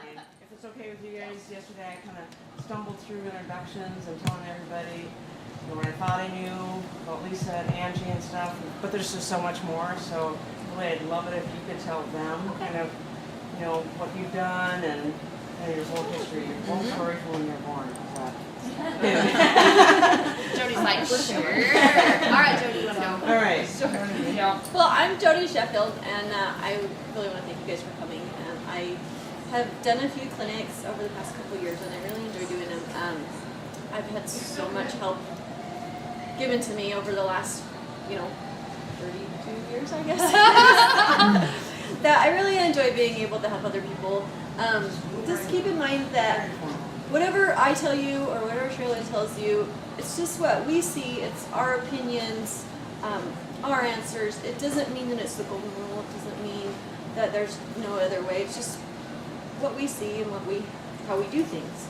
fine. If it's okay with you guys, yesterday I kind of stumbled through introductions and telling everybody what I thought I knew about Lisa and Angie and stuff, but there's just so much more. So really, I'd love it if you could tell them kind of, what you've done and your whole history, your whole story from when you were born. Jody's like, sure. All right, Jody, you want to go? All right. Sure. Yeah. Well, I'm Jody Sheffield, and I really want to thank you guys for coming. I have done a few clinics over the past couple of years, and I really enjoy doing them. I've had so much help given to me over the last, 32 years, I guess. That I really enjoy being able to help other people. Just keep in mind that whatever I tell you or whatever Sherrylynn tells you, it's just what we see. It's our opinions, our answers. It doesn't mean that it's the golden rule. It doesn't mean that there's no other way. It's just what we see and how we do things.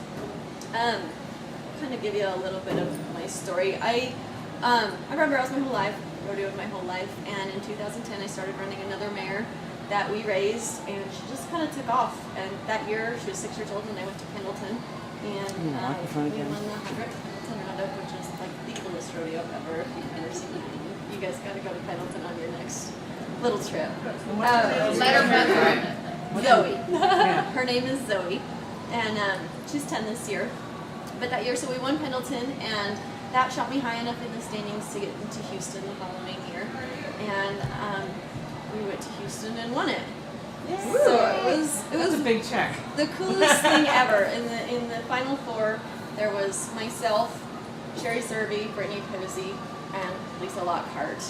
Kind of give you a little bit of my story. I run barrels my whole life, rodeoed my whole life, and in 2010 I started running another mare that we raised, and she just kind of took off. And that year she was 6 years old, and I went to Pendleton, and we won the 100th Pendleton Roundup, which is like the coolest rodeo ever. If you've never seen it, you guys got to go to Pendleton on your next little trip. Let her mother. Zoe. Her name is Zoe, and she's 10 this year. But that year, so we won Pendleton, and that shot me high enough in the standings to get into Houston the following year. And we went to Houston and won it. Yay. So it was a big check. the coolest thing ever. In the final four, there was myself, Sherry Servey, Brittany Posey, and Lisa Lockhart.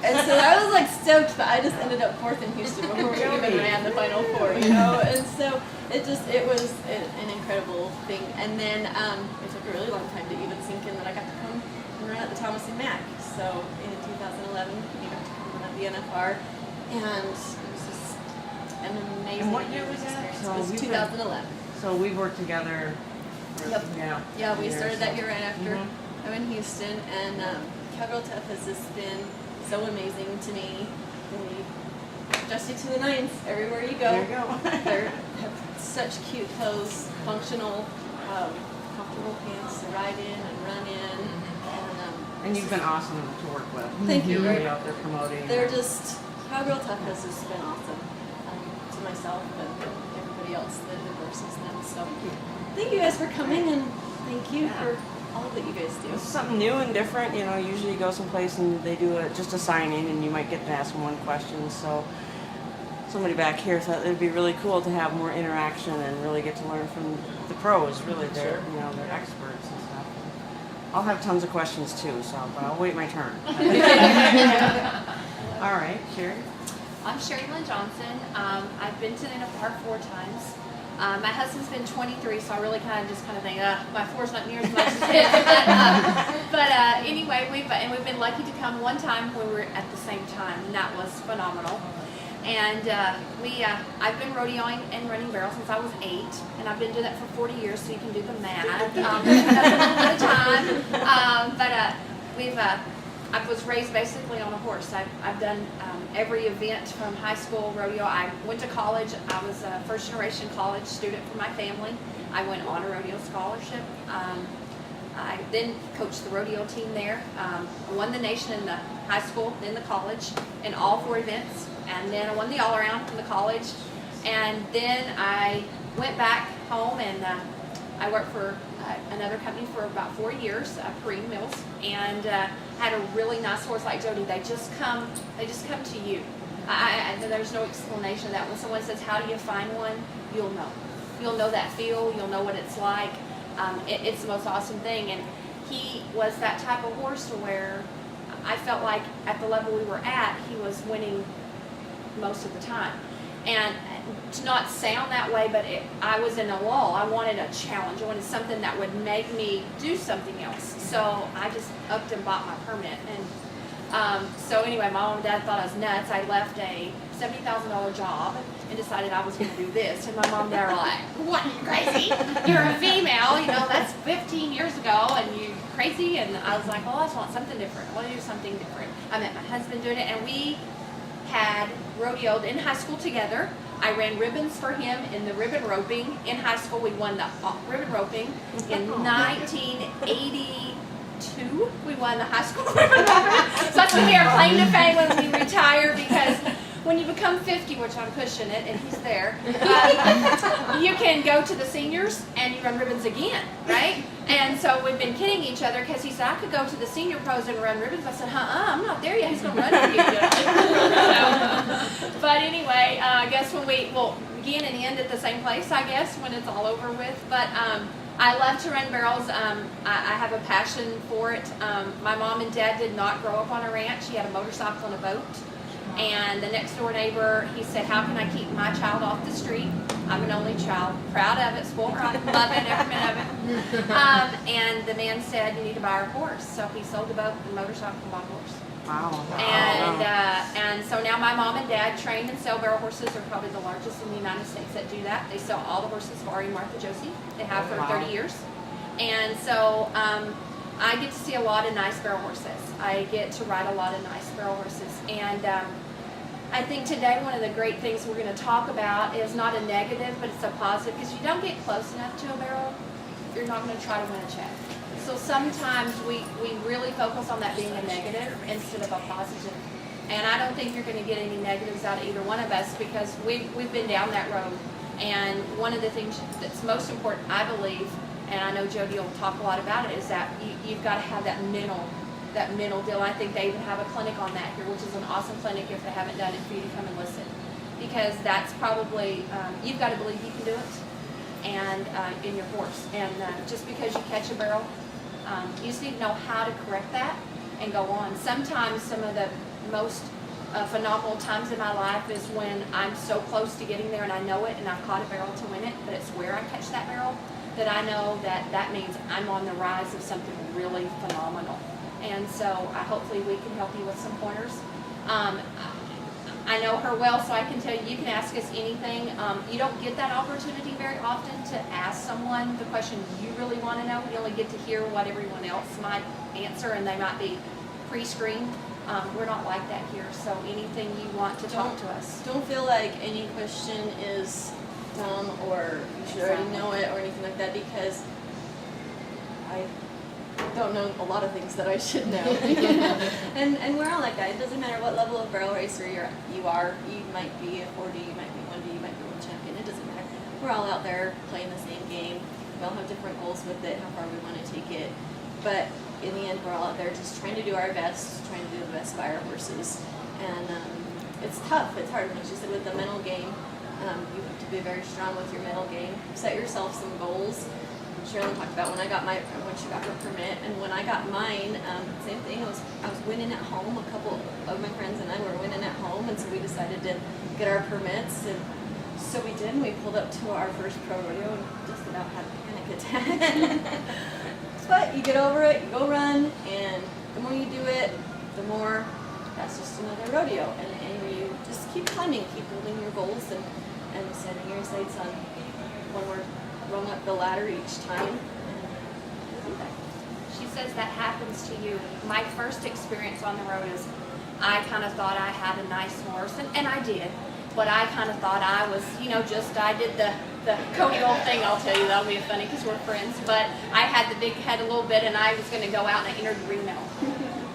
And so I was like stoked, but I just ended up fourth in Houston before we even ran the final four, And so it was an incredible thing. And then it took a really long time to even sink in that I got to come and run at the Thomas and Mack. So in 2011, we got to come run at the NFR, and it was just an amazing. And what year was that? It was 2011. So we worked together. Yep. Yeah. We started that year right after I'm in Houston, and Cowgirl Tuff has just been so amazing to me. They adjust you to the nines everywhere you go. There you go. They have such cute clothes, functional, comfortable pants to ride in and run in. And you've been awesome to work with. Thank you. Really out there promoting. They're just, Cowgirl Tuff has just been awesome to myself and everybody else that endorses them. So thank you guys for coming, and thank you for all that you guys do. It's something new and different. Usually you go someplace and they do just a signing, and you might get to ask them one question. So somebody back here thought it'd be really cool to have more interaction and really get to learn from the pros. Really, they're experts and stuff. I'll have tons of questions too, but I'll wait my turn. All right, Sherry. I'm Sherrylynn Johnson. I've been to the NFR 4 times. My husband's been 23, so I really kind of think, my 4's not near as much as his. But anyway, we've been lucky to come one time when we were at the same time, and that was phenomenal. And I've been rodeoing and running barrels since I was 8, and I've been doing that for 40 years, so you can do the math. That's a little bit of time. I was raised basically on a horse. I've done every event from high school rodeo. I went to college. I was a first generation college student for my family. I went on a rodeo scholarship. I then coached the rodeo team there. I won the nation in the high school, then the college, in all 4 events. And then I won the all-around in the college. And then I went back home, and I worked for another company for about 4 years, Kareem Mills, and had a really nice horse like Jody. They just come to you. There's no explanation of that. When someone says, how do you find one? You'll know. You'll know that feel. You'll know what it's like. It's the most awesome thing. And he was that type of horse to where I felt like at the level we were at, he was winning most of the time. And to not sound that way, but I was in a lull. I wanted a challenge. I wanted something that would make me do something else. So I just upped and bought my permit. And so anyway, my mom and dad thought I was nuts. I left a $70,000 job and decided I was going to do this. And my mom and dad were like, what, are you crazy? You're a female, that's 15 years ago, and you're crazy. And I was like, well, I just want something different. I want to do something different. I met my husband doing it, and we had rodeoed in high school together. I ran ribbons for him in the ribbon roping. In high school, we won the ribbon roping. In 1982, we won the high school ribbon roping. So that's going to be our claim to fame when we retire, because when you become 50, which I'm pushing it, and he's there, you can go to the seniors and you run ribbons again, right? And so we've been kidding each other, because he said, I could go to the senior pros and run ribbons. I said, I'm not there yet. He's going to run with you. So, but anyway, I guess when we'll begin and end at the same place, I guess, when it's all over with. But I love to run barrels. I have a passion for it. My mom and dad did not grow up on a ranch. He had a motorcycle and a boat. And the next door neighbor, he said, how can I keep my child off the street? I'm an only child, proud of it, spoiled rotten, love it, every minute of it. And the man said, you need to buy our horse. So he sold the boat and the motorcycle and bought a horse. Wow. And so now my mom and dad train and sell barrel horses. Are probably the largest in the United States that do that. They sell all the horses for Ari and Martha Josie. They have for 30 years. And so I get to see a lot of nice barrel horses. I get to ride a lot of nice barrel horses. And I think today one of the great things we're going to talk about is not a negative, but it's a positive. Because you don't get close enough to a barrel, you're not going to try to win a check. So sometimes we really focus on that being a negative instead of a positive. And I don't think you're going to get any negatives out of either one of us, because we've been down that road. And one of the things that's most important, I believe, and I know Jody will talk a lot about it, is that you've got to have that mental deal. I think they even have a clinic on that here, which is an awesome clinic if they haven't done it, for you to come and listen. Because that's probably, you've got to believe you can do it, and in your horse. And just because you catch a barrel, you just need to know how to correct that and go on. Sometimes some of the most phenomenal times in my life is when I'm so close to getting there and I know it and I've caught a barrel to win it, but it's where I catch that barrel that I know that means I'm on the rise of something really phenomenal. And so hopefully we can help you with some pointers. I know her well, so I can tell you, you can ask us anything. You don't get that opportunity very often to ask someone the question you really want to know. You only get to hear what everyone else might answer, and they might be pre-screened. We're not like that here, so anything you want to talk to us. Don't feel like any question is dumb or you should already know it or anything like that, because I don't know a lot of things that I should know. and we're all like that. It doesn't matter what level of barrel racer you are. You might be a 4D, you might be 1D, you might be one champion. It doesn't matter. We're all out there playing the same game. We all have different goals with it, how far we want to take it. But in the end, we're all out there just trying to do our best, trying to do the best by our horses. And it's tough. It's hard. Like you said, with the mental game, you have to be very strong with your mental game. Set yourself some goals. Sherrylynn talked about when she got her permit, and when I got mine, same thing. I was winning at home. A couple of my friends and I were winning at home, and so we decided to get our permits, and so we did. And we pulled up to our first pro rodeo and just about had a panic attack. But you get over it, you go run, and the more you do it, the more that's just another rodeo, and you just keep climbing, keep building your goals, and setting your sights on one more rung up the ladder each time. She says that happens to you. My first experience on the road is I kind of thought I had a nice horse, and I did, but I kind of thought I was, I did the Cowgirl thing. I'll tell you, that'll be funny because we're friends, but I had the big head a little bit, and I was going to go out and I entered Reno.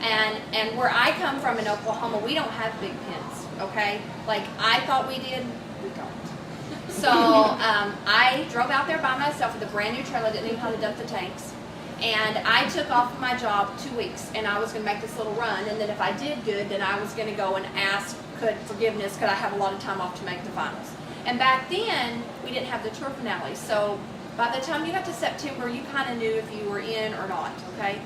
And where I come from in Oklahoma, we don't have big pens, okay? Like I thought we did, we don't. So I drove out there by myself with a brand new trailer. I didn't know how to dump the tanks. And I took off my job 2 weeks, and I was going to make this little run. And then if I did good, then I was going to go and ask forgiveness, could I have a lot of time off to make the finals. And back then, we didn't have the tour finale. So by the time you got to September, you kind of knew if you were in or not, okay?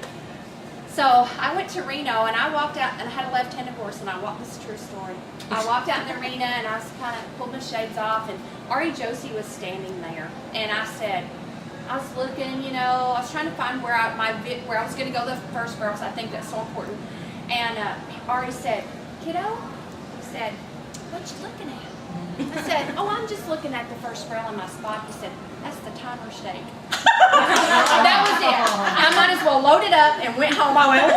So I went to Reno, and I walked out, and I had a left-handed horse, and this is a true story. I walked out in the arena, and I was kind of pulled my shades off, and Ari Josie was standing there. And I said, I was looking, I was trying to find where I was going to go the first barrels. I think that's so important. And Ari said, kiddo, he said, what you looking at? I said, oh, I'm just looking at the first barrel in my spot. He said, that's the timer steak. That was it. I might as well load it up and went home. I went,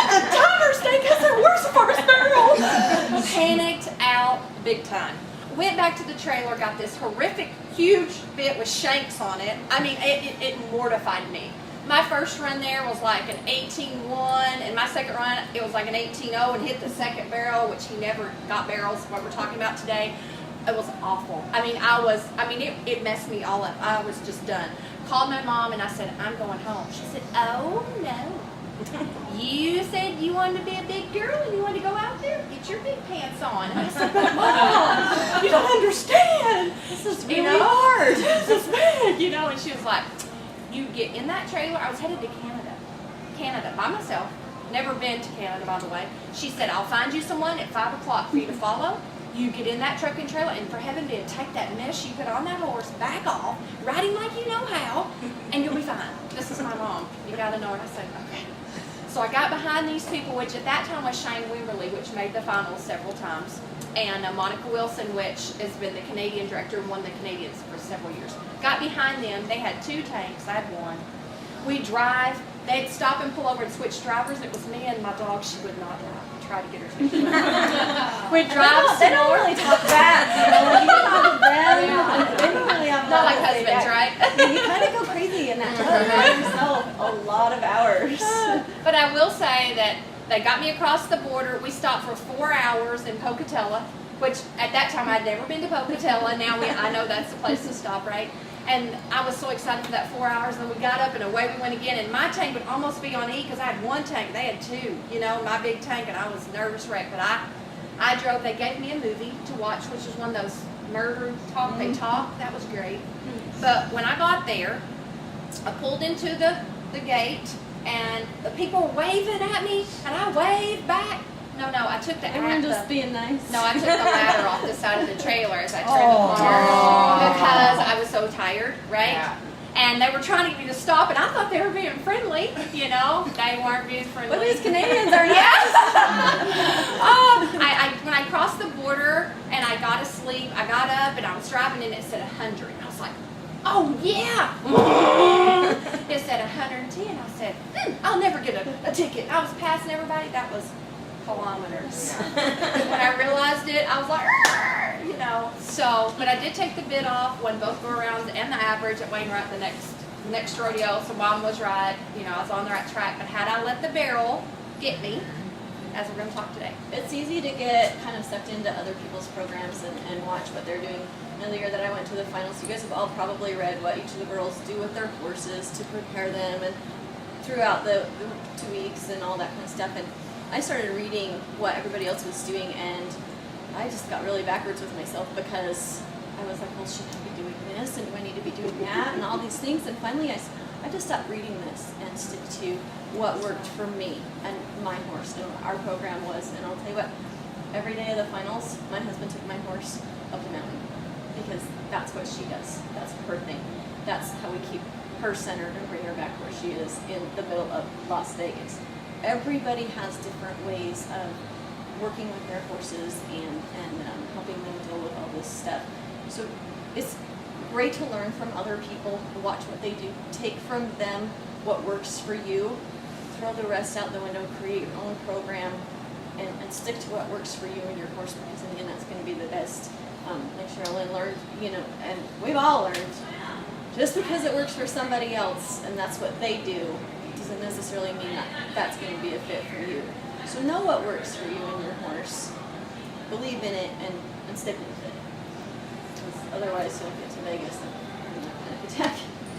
the timer steak? I said, where's the first barrel? Panicked out big time. Went back to the trailer, got this horrific, huge bit with shanks on it. I mean, it mortified me. My first run there was like an 18-1, and my second run, it was like an 18-0 and hit the second barrel, which he never got barrels, what we're talking about today. It was awful. I mean, it messed me all up. I was just done. Called my mom and I said, I'm going home. She said, oh no. You said you wanted to be a big girl and you wanted to go out there? Get your big pants on. And I said, but Mom, you don't understand. This is really hard. This is bad, you know. And she was like, you get in that trailer. I was headed to Canada by myself. Never been to Canada, by the way. She said, I'll find you someone at 5 o'clock for you to follow. You get in that truck and trailer, and for heaven to take that mess you put on that horse, back off, ride him like you know how, and you'll be fine. This is my mom. You gotta know it. I said, okay. So I got behind these people, which at that time was Shane Wimberly, which made the finals several times, and Monica Wilson, which has been the Canadian director and won the Canadians for several years. Got behind them. They had 2 tanks. I had 1. We drive. They'd stop and pull over and switch drivers. It was me and my dog. She would not drive. Try to get her to. We drive. They don't really talk bad, you know. Like, you talk to them. They don't really have Not like to say husbands, back. right? You kind of go crazy in that truck by yourself a lot of hours. But I will say that they got me across the border. We stopped for 4 hours in Pocatello, which at that time I'd never been to Pocatello. Now I know that's the place to stop, right? And I was so excited for that 4 hours, and then we got up and away we went again. And my tank would almost be on E because I had 1 tank. They had 2, you know, my big tank, and I was nervous wreck. But I drove. They gave me a movie to watch, which was one of those murder talk. They talk. That was great. But when I got there, I pulled into the gate, and the people were waving at me, and I waved back. No, I took the Everyone just being nice. No, I took the ladder off the side of the trailer as I turned the corner because I was so tired, right? Yeah. And they were trying to get me to stop, and I thought they were being friendly, you know. They weren't being friendly. But these Canadians are Yes. When I crossed the border and I got asleep, I got up and I was driving and it said 100. I was like, oh yeah. It said 110. I said, I'll never get a ticket. I was passing everybody. That was kilometers. When I realized it, I was like, "Arr!" You know. So, but I did take the bid off, won both go-arounds and the average at Wainwright the next rodeo. So Mom was right. You know, I was on the right track. But had I let the barrel get me, as we're going to talk today. It's easy to get kind of sucked into other people's programs and watch what they're doing. You know, the year that I went to the finals, you guys have all probably read what each of the girls do with their horses to prepare them and throughout the 2 weeks and all that kind of stuff. And I started reading what everybody else was doing, and I just got really backwards with myself because I was like, well, should I be doing this, and do I need to be doing that, and all these things. And finally I just stopped reading this and stick to what worked for me and my horse and what our program was. And I'll tell you what, every day of the finals, my husband took my horse up the mountain because that's what she does. That's her thing. That's how we keep her centered and bring her back where she is in the middle of Las Vegas. Everybody has different ways of working with their horses and helping them deal with all this stuff. So it's great to learn from other people, watch what they do, take from them what works for you, throw the rest out the window, create your own program, and stick to what works for you and your horse, because in the end that's going to be the best. Like Sherrylynn learned, you know, and we've all learned, just because it works for somebody else and that's what they do, doesn't necessarily mean that that's going to be a fit for you. So know what works for you and your horse. Believe in it and stick with it. Because otherwise you'll get to Vegas and have a panic attack.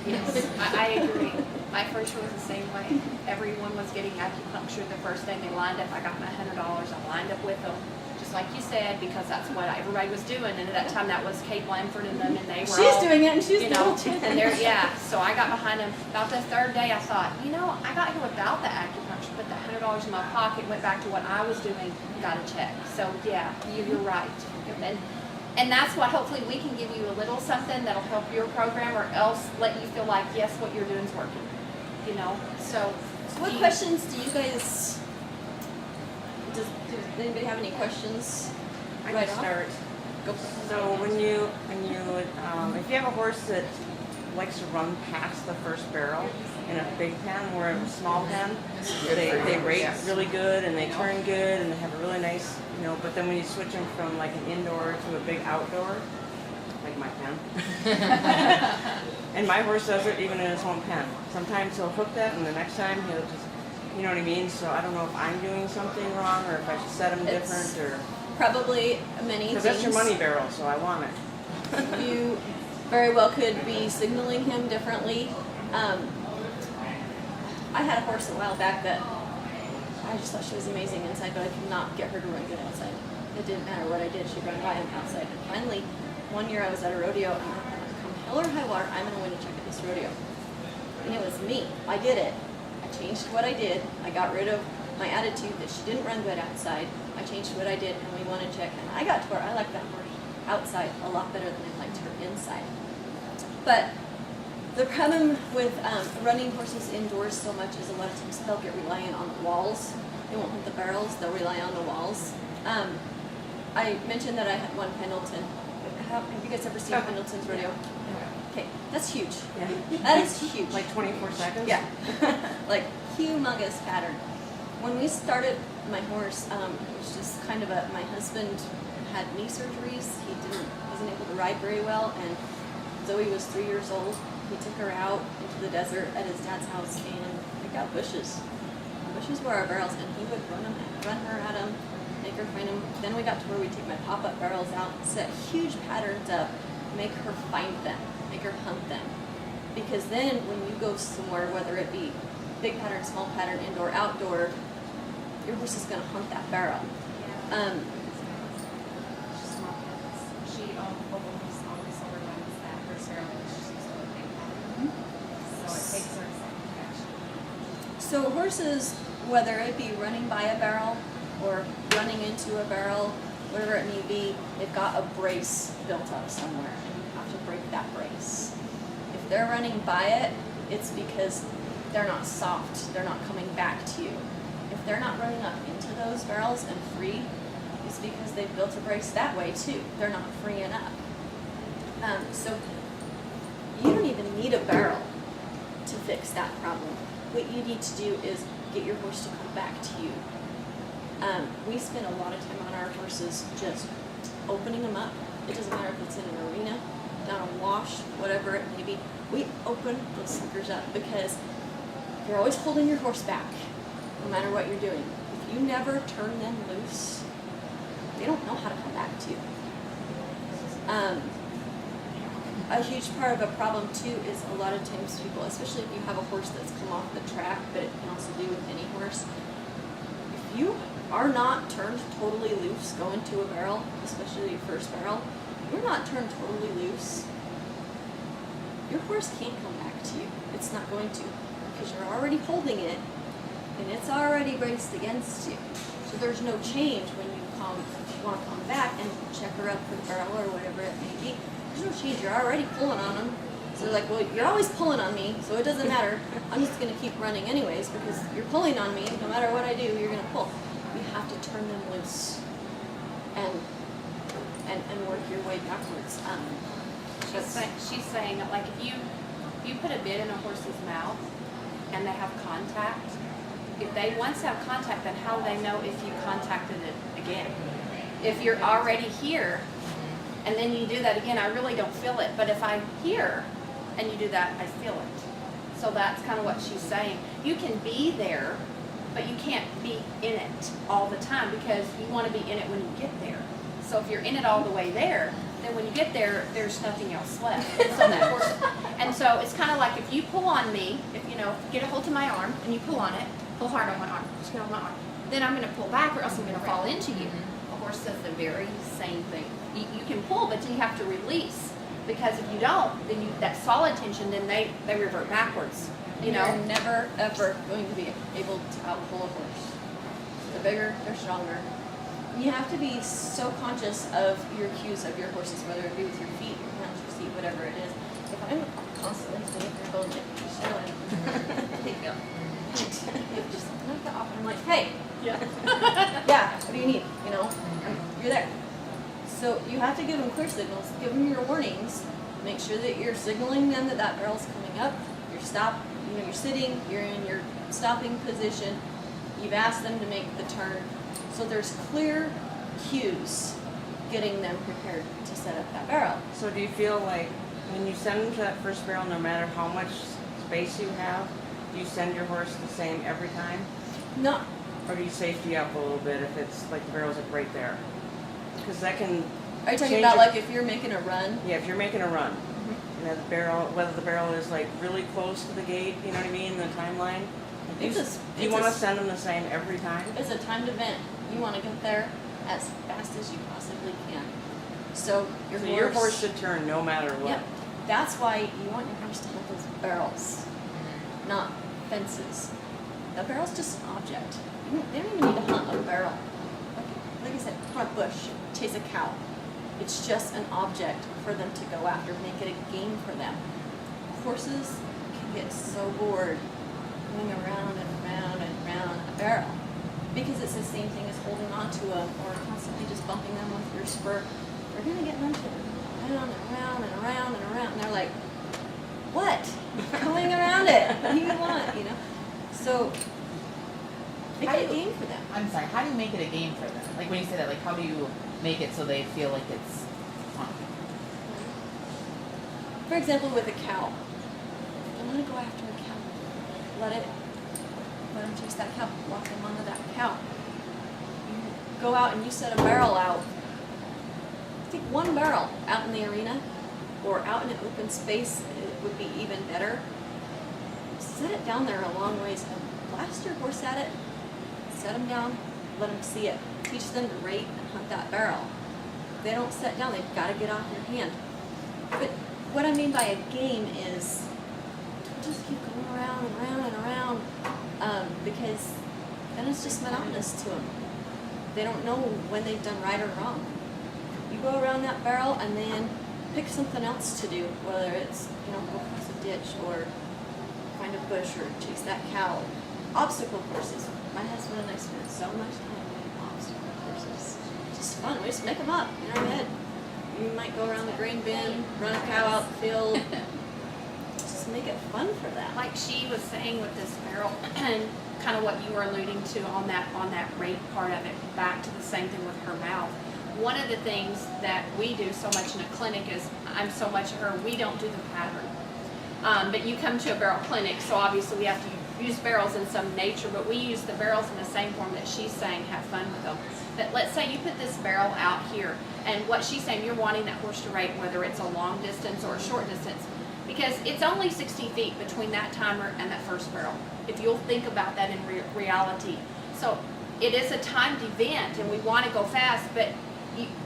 Yes, I agree. My first one was the same way. Everyone was getting acupuncture the first day they lined up. I got my $100. I lined up with them, just like you said, because that's what everybody was doing. And at that time, that was Kate Blanford and them, and they were She's all, doing it, and she's you know, doing it. and they're So I got behind them. About the third day, I thought, you know, I got here without the acupuncture, put the $100 in my pocket, went back to what I was doing, got a check. So yeah, you're right. And that's what hopefully we can give you a little something that'll help your program, or else let you feel like, yes, what you're doing is working. You know, so what questions do you guys? Does anybody have any questions? I can start. Go for it. So when you if you have a horse that likes to run past the first barrel in a big pen, where a small pen, they rate really good and they turn good and they have a really nice, you know, but then when you switch them from like an indoor to a big outdoor, like my pen, and my horse does it even in his home pen. Sometimes he'll hook that and the next time he'll just, you know what I mean? So I don't know if I'm doing something wrong or if I should set him different or... Probably many things. Because that's your money barrel, so I want it. You very well could be signaling him differently. I had a horse a while back that I just thought she was amazing inside, but I could not get her to run good outside. It didn't matter what I did, she'd run by him outside. And finally, one year I was at a rodeo, and I thought, come hell or high water, I'm going to win a check at this rodeo. And it was me. I did it. I changed what I did. I got rid of my attitude that she didn't run good outside. I changed what I did, and we won a check. And I got to where I liked that horse outside a lot better than I liked her inside. But the problem with running horses indoors so much is a lot of times they'll get reliant on the walls. They won't hit the barrels, they'll rely on the walls. I mentioned that I had one Pendleton. Have you guys ever seen Pendleton's rodeo? Okay, that's huge. Yeah. That is huge. Like 24 seconds? Yeah. Like humongous pattern. When we started my horse, it was just kind of my husband had knee surgeries. He wasn't able to ride very well, and Zoe was 3 years old. He took her out into the desert at his dad's house and picked out bushes. The bushes were our barrels, and he would run her at them, make her find them. Then we got to where we take my pop-up barrels out, set huge patterns up, make her find them, make her hunt them. Because then when you go somewhere, whether it be big pattern, small pattern, indoor, outdoor, your horse is going to hunt that barrel. She almost always overruns that first barrel that she's used to a big pattern. So it takes her a second to actually. So horses, whether it be running by a barrel or running into a barrel, whatever it may be, they've got a brace built up somewhere, and you have to break that brace. If they're running by it, it's because they're not soft, they're not coming back to you. If they're not running up into those barrels and free, it's because they've built a brace that way too. They're not freeing up. So you don't even need a barrel to fix that problem. What you need to do is get your horse to come back to you. We spend a lot of time on our horses just opening them up. It doesn't matter if it's in an arena, down a wash, whatever it may be. We open those suckers up because you're always holding your horse back, no matter what you're doing. If you never turn them loose, they don't know how to come back to you. A huge part of a problem too is a lot of times people, especially if you have a horse that's come off the track, but it can also do with any horse. If you are not turned totally loose going to a barrel, especially your first barrel, you're not turned totally loose, your horse can't come back to you. It's not going to, because you're already holding it and it's already braced against you. So there's no change when you want to come back and check her up for the barrel or whatever it may be. There's no change. You're already pulling on them. So they're like, well, you're always pulling on me, so it doesn't matter. I'm just going to keep running anyways because you're pulling on me. No matter what I do, you're going to pull. You have to turn them loose and work your way backwards. She's saying that, like, if you put a bit in a horse's mouth and they have contact, if they once have contact, then how do they know if you contacted it again? If you're already here and then you do that again, I really don't feel it. But if I'm here and you do that, I feel it. So that's kind of what she's saying. You can be there, but you can't be in it all the time because you want to be in it when you get there. So if you're in it all the way there, then when you get there, there's nothing else left. And so it's kind of like if you pull on me, if you get a hold of my arm and you pull on it, pull hard on my arm, just get on my arm, then I'm going to pull back or else I'm going to fall into you. A horse does the very same thing. You can pull, but then you have to release because if you don't, then that solid tension, then they revert backwards. You're never ever going to be able to outpull a horse. The bigger, they're stronger. You have to be so conscious of your cues of your horses, whether it be with your feet, your hands, your seat, whatever it is. If I'm constantly sitting there going like, just knock it off, and I'm like, hey, yeah, what do you need? You're there. So you have to give them clear signals, give them your warnings, Make sure that you're signaling them that that barrel's coming up. You're sitting, you're in your stopping position. You've asked them to make the turn. So there's clear cues getting them prepared to set up that barrel. So do you feel like when you send them to that first barrel, no matter how much space you have, do you send your horse the same every time? Not Or do you safety up a little bit if it's like the barrel's like right there? Because that can. Are you talking change about your- like if you're making a run? Yeah, if you're making a run, and the barrel, whether the barrel is like really close to the gate, you know what I mean, the timeline. Do you, do you want to send them the same every time? It's a timed event. You want to get there as fast as you possibly can. So Your horse should turn no matter what. Yep. That's why you want your horse to have those barrels, not fences. The barrel's just an object. They don't even need to hunt a barrel. Like I said, hunt a bush, chase a cow. It's just an object for them to go after, make it a game for them. Horses can get so bored going around and around and around a barrel because it's the same thing as holding on to them or constantly just bumping them with your spur. They're going to get into it. Around and around and around and around. And they're like, what? Going around it. What do you want? You know? So, make it a game for them. I'm sorry, how do you make it a game for them? Like when you say that, like how do you make it so they feel like it's fun? For example, with a cow. I want to go after a cow. Let them chase that cow. Walk them onto that cow. You go out and you set a barrel out. Take one barrel out in the arena or out in an open space. It would be even better. Set it down there a long ways and blast your horse at it. Set them down. Let them see it. Teach them to rate and hunt that barrel. If they don't set down, they've got to get off your hand. But what I mean by a game is just keep going around and around and around because then it's just monotonous to them. They don't know when they've done right or wrong. You go around that barrel and then pick something else to do, whether it's, go across a ditch or find a bush or chase that cow. Obstacle courses. My husband and I spent so much time doing obstacle courses. It's just fun. We just make them up in our head. You might go around the grain bin, run a cow out the field. Just make it fun for them. Like she was saying with this barrel, and kind of what you were alluding to on that rate part of it, back to the same thing with her mouth. One of the things that we do so much in a clinic is, I'm so much of her, we don't do the pattern. But you come to a barrel clinic, so obviously we have to use barrels in some nature, but we use the barrels in the same form that she's saying, have fun with them. But let's say you put this barrel out here, and what she's saying, you're wanting that horse to rate, whether it's a long distance or a short distance, because it's only 60 feet between that timer and that first barrel, if you'll think about that in reality. So it is a timed event, and we want to go fast, but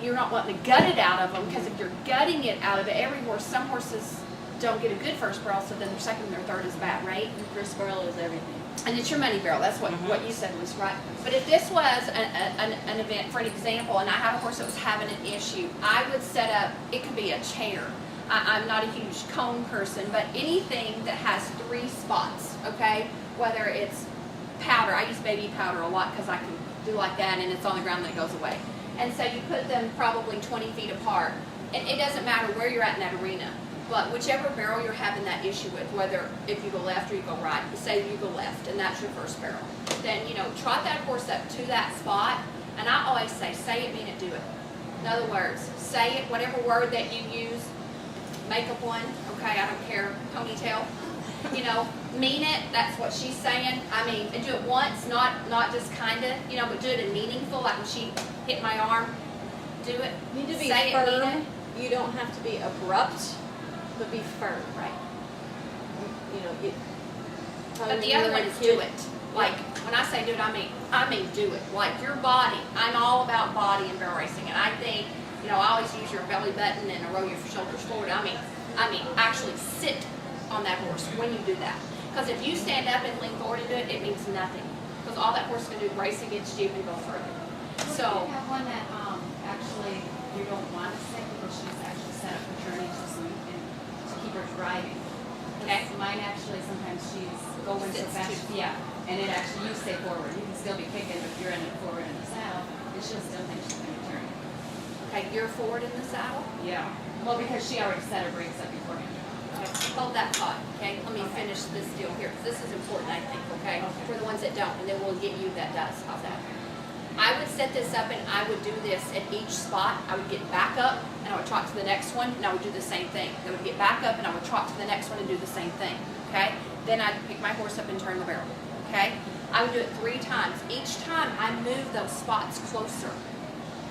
you're not wanting to gut it out of them, because if you're gutting it out of it, every horse, some horses don't get a good first barrel, so then their second and their third is bad, right? Your first barrel is everything. And it's your money barrel. That's what you said was right. But if this was an event, for an example, and I have a horse that was having an issue, I would set up, it could be a chair. I'm not a huge cone person, but anything that has 3 spots, okay? Whether it's powder. I use baby powder a lot because I can do like that, and it's on the ground and it goes away. And so you put them probably 20 feet apart. And it doesn't matter where you're at in that arena. But whichever barrel you're having that issue with, whether if you go left or you go right, say you go left and that's your first barrel, then, trot that horse up to that spot, and I always say it, mean it, do it. In other words, say it, whatever word that you use, make up one, okay, I don't care, ponytail, mean it, that's what she's saying. I mean, and do it once, not just kinda, but do it in meaningful, like when she hit my arm, do it, You need to be say firm. it, mean it. You don't have to be abrupt, but be firm. Right. But But the other one is do it. Like, when I say do it, I mean do it. Like your body. I'm all about body and barrel racing. And I think, I always use your belly button and roll your shoulders forward. I mean, actually sit on that horse when you do that. Because if you stand up and lean forward and do it, it means nothing. Because all that horse can do is race against you and go further. So, You have one that actually you don't want to sit because she's actually set up her journey just so you can to keep her driving. Okay. Mine actually sometimes she's going so Sits fast. too. Yeah. And it actually you stay forward. You can still be kicking, but if you're in it forward in the saddle, and she'll still think she's going to turn. Okay, you're forward in the saddle. Yeah. Well, because she already set her brakes up beforehand. Okay, hold that thought, okay? Let me finish this deal here, 'cause this is important, I think, okay? Okay. For the ones that don't, and then we'll get you that does. How's that? I would set this up and I would do this at each spot. I would get back up and I would trot to the next one and I would do the same thing. I would get back up and I would trot to the next one and do the same thing, okay? Then I'd pick my horse up and turn the barrel, okay? I would do it 3 times. Each time I move those spots closer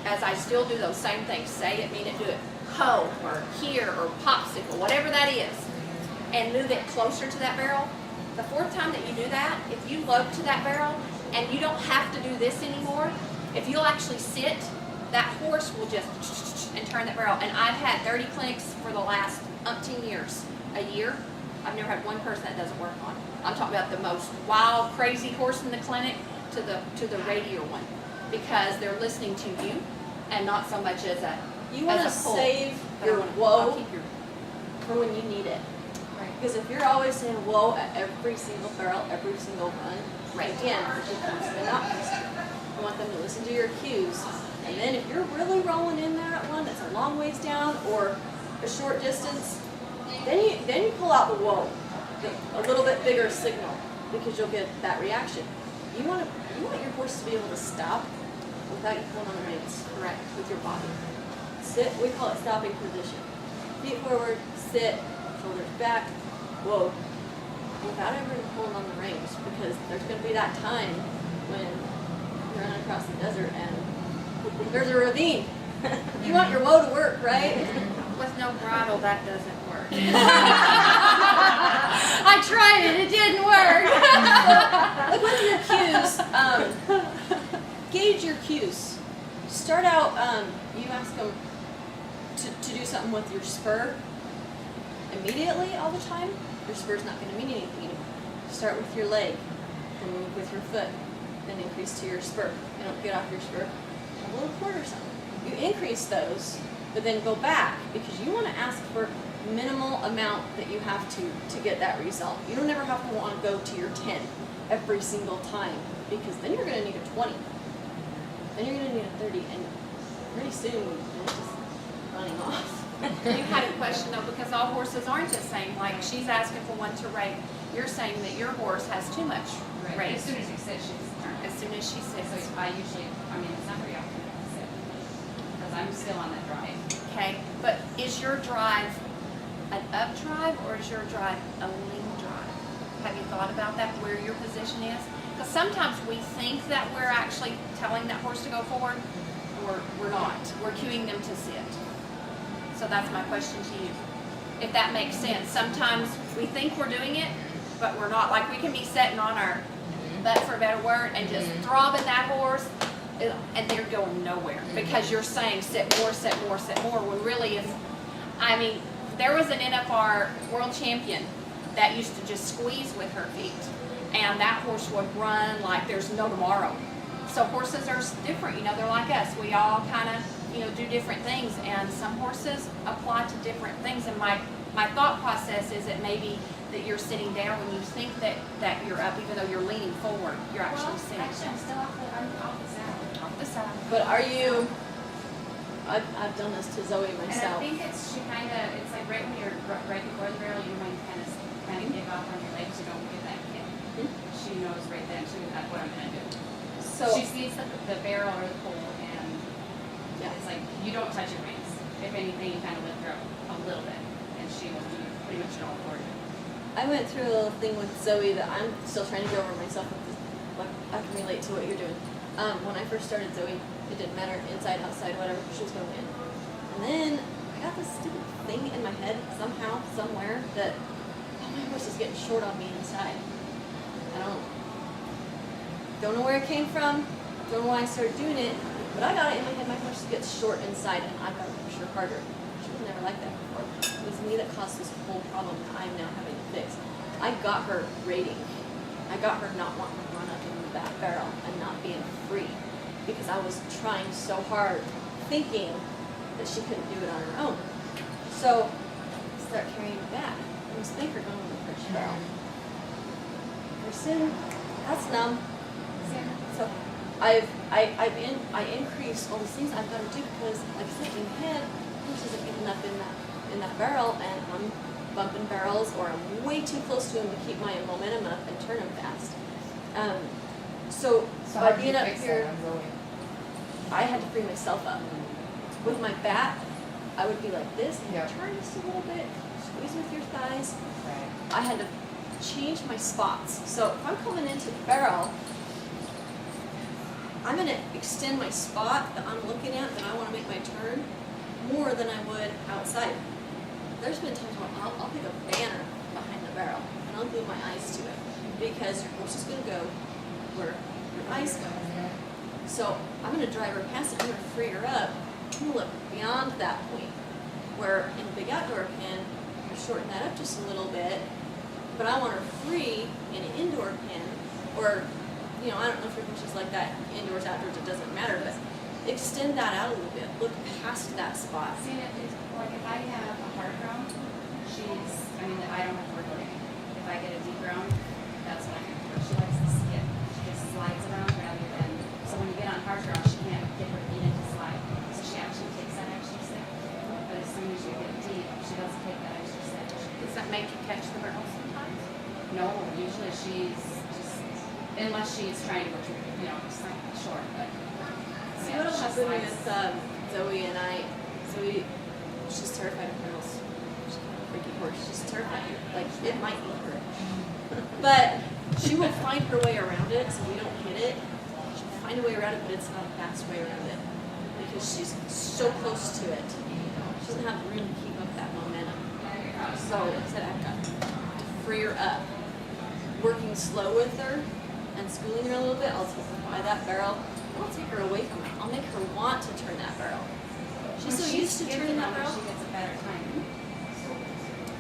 as I still do those same things. Say it, mean it, do it. Ho, or here, or popsicle, whatever that is. And move it closer to that barrel. The 4th time that you do that, if you lope to that barrel and you don't have to do this anymore, if you'll actually sit, that horse will just and turn that barrel. And I've had 30 clinics for the last umpteen years. A year, I've never had one person that doesn't work on. I'm talking about the most wild, crazy horse in the clinic to the radier one, because they're listening to you and not so much as a You want to as a pull. save But I your wanna- I'll whoa keep your- for when you need it. Right. Because if you're always saying whoa at every single barrel, every single run, Right. again, it becomes monotonous. You want them to listen to your cues. And then if you're really rolling in there at one that's a long ways down or a short distance, then you pull out the whoa, a little bit bigger signal, because you'll get that reaction. You want your horse to be able to stop without you pulling on the reins. Correct, with your body. Sit, we call it stopping position. Feet forward, sit, shoulders back, whoa. Without ever pulling on the reins, because there's going to be that time when you're running across the desert and there's a ravine. You want your whoa to work, right? With no bridle, that doesn't work. I tried it, it didn't work. Like with your cues, gauge your cues. Start out, you ask them to do something with your spur immediately all the time. Your spur's not going to mean anything anymore. Start with your leg, then move with your foot, then increase to your spur. You don't get off your spur a little quarter or something. You increase those, but then go back, because you want to ask for minimal amount that you have to get that result. You don't ever have to want to go to your 10 every single time, because then you're going to need a 20. Then you're going to need a 30, and pretty soon it's just running off. You had a question though, because all horses aren't the same. Like she's asking for one to rate. You're saying that your horse has too much Right. rate. As soon as you sit, she's turned. As soon as she So sits. it's not very often I sit, because I'm still on that drive. Okay, but is your drive an up drive or is your drive a lean drive? Have you thought about that, where your position is? Because sometimes we think that we're actually telling that horse to go forward, or we're not. We're cueing them to sit. So that's my question to you. If that makes sense. Sometimes we think we're doing it, but we're not. Like we can be sitting on our butt, for a better word, and just throbbing that horse, and they're going nowhere because you're saying sit more, sit more, sit more, when really if, I mean, there was an NFR world champion that used to just squeeze with her feet, and that horse would run like there's no tomorrow. So horses are different, you know, they're like us. We all kind of, you know, do different things, and some horses apply to different things. And my thought process is that maybe that you're sitting down when you think that you're up, even though you're leaning forward, you're actually sitting Actually, I'm still off the saddle. off the side. But are you, I've done this to Zoe And I myself. think it's like right when you're right before the barrel, you might kind of give off on your legs, you don't get that kick. She knows right then, that's what I'm gonna do. So, She sees the barrel or the pole, and yeah. it's like, you don't touch your reins. If anything, you kind of lift her up a little bit, and she will do pretty much all for you. I went through a little thing with Zoe that I'm still trying to get over myself with this, like, I can relate to what you're doing. When I first started Zoe, it didn't matter, inside, outside, whatever, she was going to win. And then I got this stupid thing in my head, somehow, somewhere, that, oh, my horse is getting short on me inside. I don't know where it came from, don't know why I started doing it, but I got it in my head, my horse gets short inside, and I've got to push her harder. She was never like that before. It was me that caused this whole problem that I'm now having to fix. I got her rating. I got her not wanting to run up into that barrel and not being free, because I was trying so hard, thinking that she couldn't do it on her own. So I start carrying her back. I was thinking her going to the first barrel. Pretty soon, that's numb. So I increase all the things I've got to do because, like I said, in head, horse isn't getting up in that barrel, and I'm bumping barrels, or I'm way too close to him to keep my momentum up and turn him fast. So So by how did being you up fix here, that on Zoe? I had to free myself up. With my back, I would be like this, and Yeah. turn just a little bit, squeeze with your thighs. Right. I had to change my spots. So if I'm coming into the barrel, I'm going to extend my spot that I'm looking at, that I want to make my turn, more than I would outside. There's been times where I'll pick a banner behind the barrel, and I'll glue my eyes to it, because your horse is going to go where your eyes go. So I'm going to drive her past it, I'm going to free her up, I'm going to look beyond that point, where in a big outdoor pen, you shorten that up just a little bit, but I want her free in an indoor pen, or, you know, I don't know if your horse is like that, indoors, outdoors, it doesn't matter, but extend that out a little bit, look past that spot. See, like if I have a hard ground, I don't have to work with it. If I get a deep ground, that's when I have to work. She likes to skip. She just slides around rather than, so when you get on hard ground, she can't get her feet into slide. So she actually takes that extra step. But as soon as you get deep, she doesn't take that extra step. Does that make you catch the barrel sometimes? No, usually she's just, unless she's trying to go to, just like short, but. See yeah, what'll she happen slides. with Zoe and I. Zoe, she's terrified of girls. She's kind of a freaky horse. She's terrified. Like, it might eat her. But she will find her way around it, so we don't hit it. She'll find a way around it, but it's not a fast way around it, because she's so close to it. She doesn't have room to keep up that momentum. So like I said, I've got to free her up. Working slow with her and schooling her a little bit, I'll take her by that barrel. I'll take her away from it. I'll make her want to turn that barrel. She's so used to turning that barrel. She gets a better time.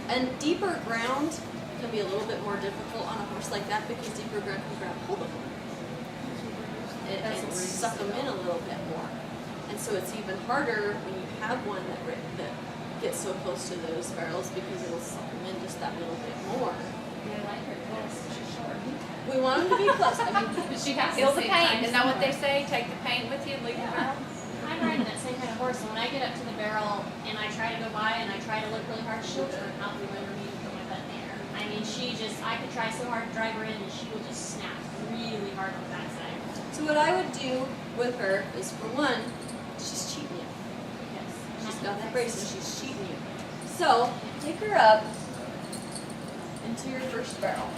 And deeper ground can be a little bit more difficult on a horse like that, because deeper ground can grab hold of them and suck them in a little bit more. And so it's even harder when you have one that gets so close to those barrels, because it'll suck them in just that little bit more. They like her close, she's short. We want them to be close. I mean, She has Feel to the save paint. time Isn't that what they somewhere. say? Take the paint with you and leave the barrel. I'm riding that same kind of horse, and when I get up to the barrel and I try to go by and I try to look really hard, she'll turn out from under me and put my butt in the air. I mean, I could try so hard to drive her in, and she will just snap really hard on the backside. so what I would do with her is, for one, she's cheating you. Yes. She's got that brace and she's cheating you. So take her up into your first barrel.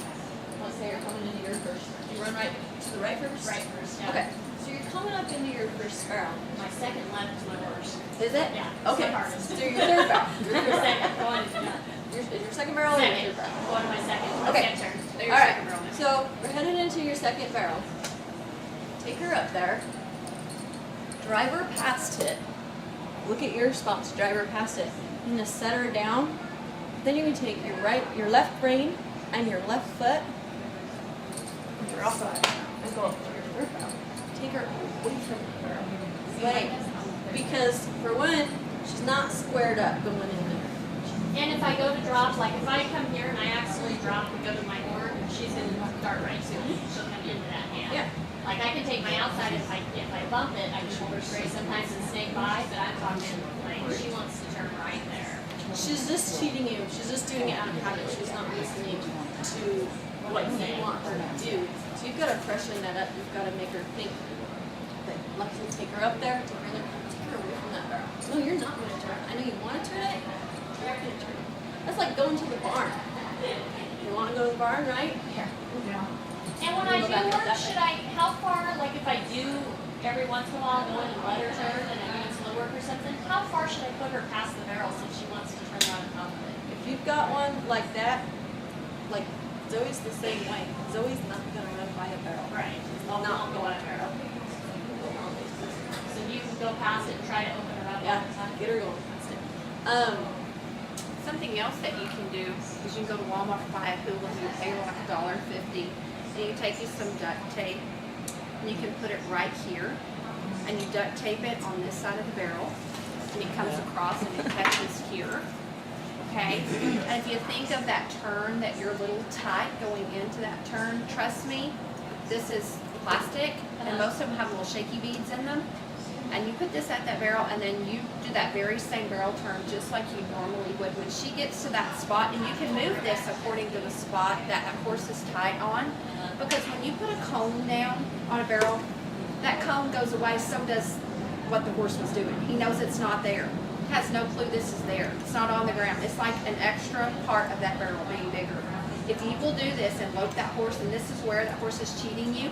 Let's say you're coming into your first. You run right to the right first? Right first, yeah. Okay. So you're coming up into your first barrel. My second left is my worst. Is it? Yeah. Okay. It's the hardest. So your third barrel. Your third barrel. Second one. Your second barrel or your Second. third barrel? Going to my second. Okay. Second turn. So All your right. second barrel now. So we're headed into your second barrel. Take her up there. Drive her past it. Look at your spots. Drive her past it. You're gonna set her down. Then you're gonna take your left rein and your left foot. And you're off and go up to your third barrel. Take her away from the barrel. Away. Because for one, she's not squared up going in there. And if I go to drop, like if I come here and I accidentally drop and go to my horn, she's going to dart right to it. She'll come into that hand. Yeah. Like I can take my outside if I bump it, I can hold her straight sometimes and snake by, but I'm talking like she wants to turn right there. She's just cheating you. She's just doing it out of habit. She's not listening to what you want her to do. So you've got to freshen that up. You've got to make her think that, luckily, take her up there, take her in there, take her away from that barrel. No, you're not going to turn it. I know you want to turn it. You're not going to turn it. That's like going to the barn. You want to go to the barn, right? Here. And when I do work, how far, like if I do every once in a while go in and let her turn and I'm doing slow work or something, how far should I put her past the barrel since she wants to turn around and top of it? If you've got one like that, like Zoe's the same way. Zoe's not going to run by a barrel. Right. Not Not go on a barrel. So you can go past it and try to open her up. Yeah, all the time. get her going past it. Something else that you can do is you can go to Walmart and buy a hula hoop, pay like $1.50, and you take you some duct tape, and you can put it right here, and you duct tape it on this side of the barrel, and it comes across and it catches here. Okay? And if you think of that turn that you're a little tight going into that turn, trust me, this is plastic, and most of them have little shaky beads in them. And you put this at that barrel, and then you do that very same barrel turn just like you normally would. When she gets to that spot, and you can move this according to the spot that a horse is tied on, because when you put a cone down on a barrel, that cone goes away, so does what the horse was doing. He knows it's not there. He has no clue this is there. It's not on the ground. It's like an extra part of that barrel being bigger. If you will do this and lope that horse, and this is where that horse is cheating you,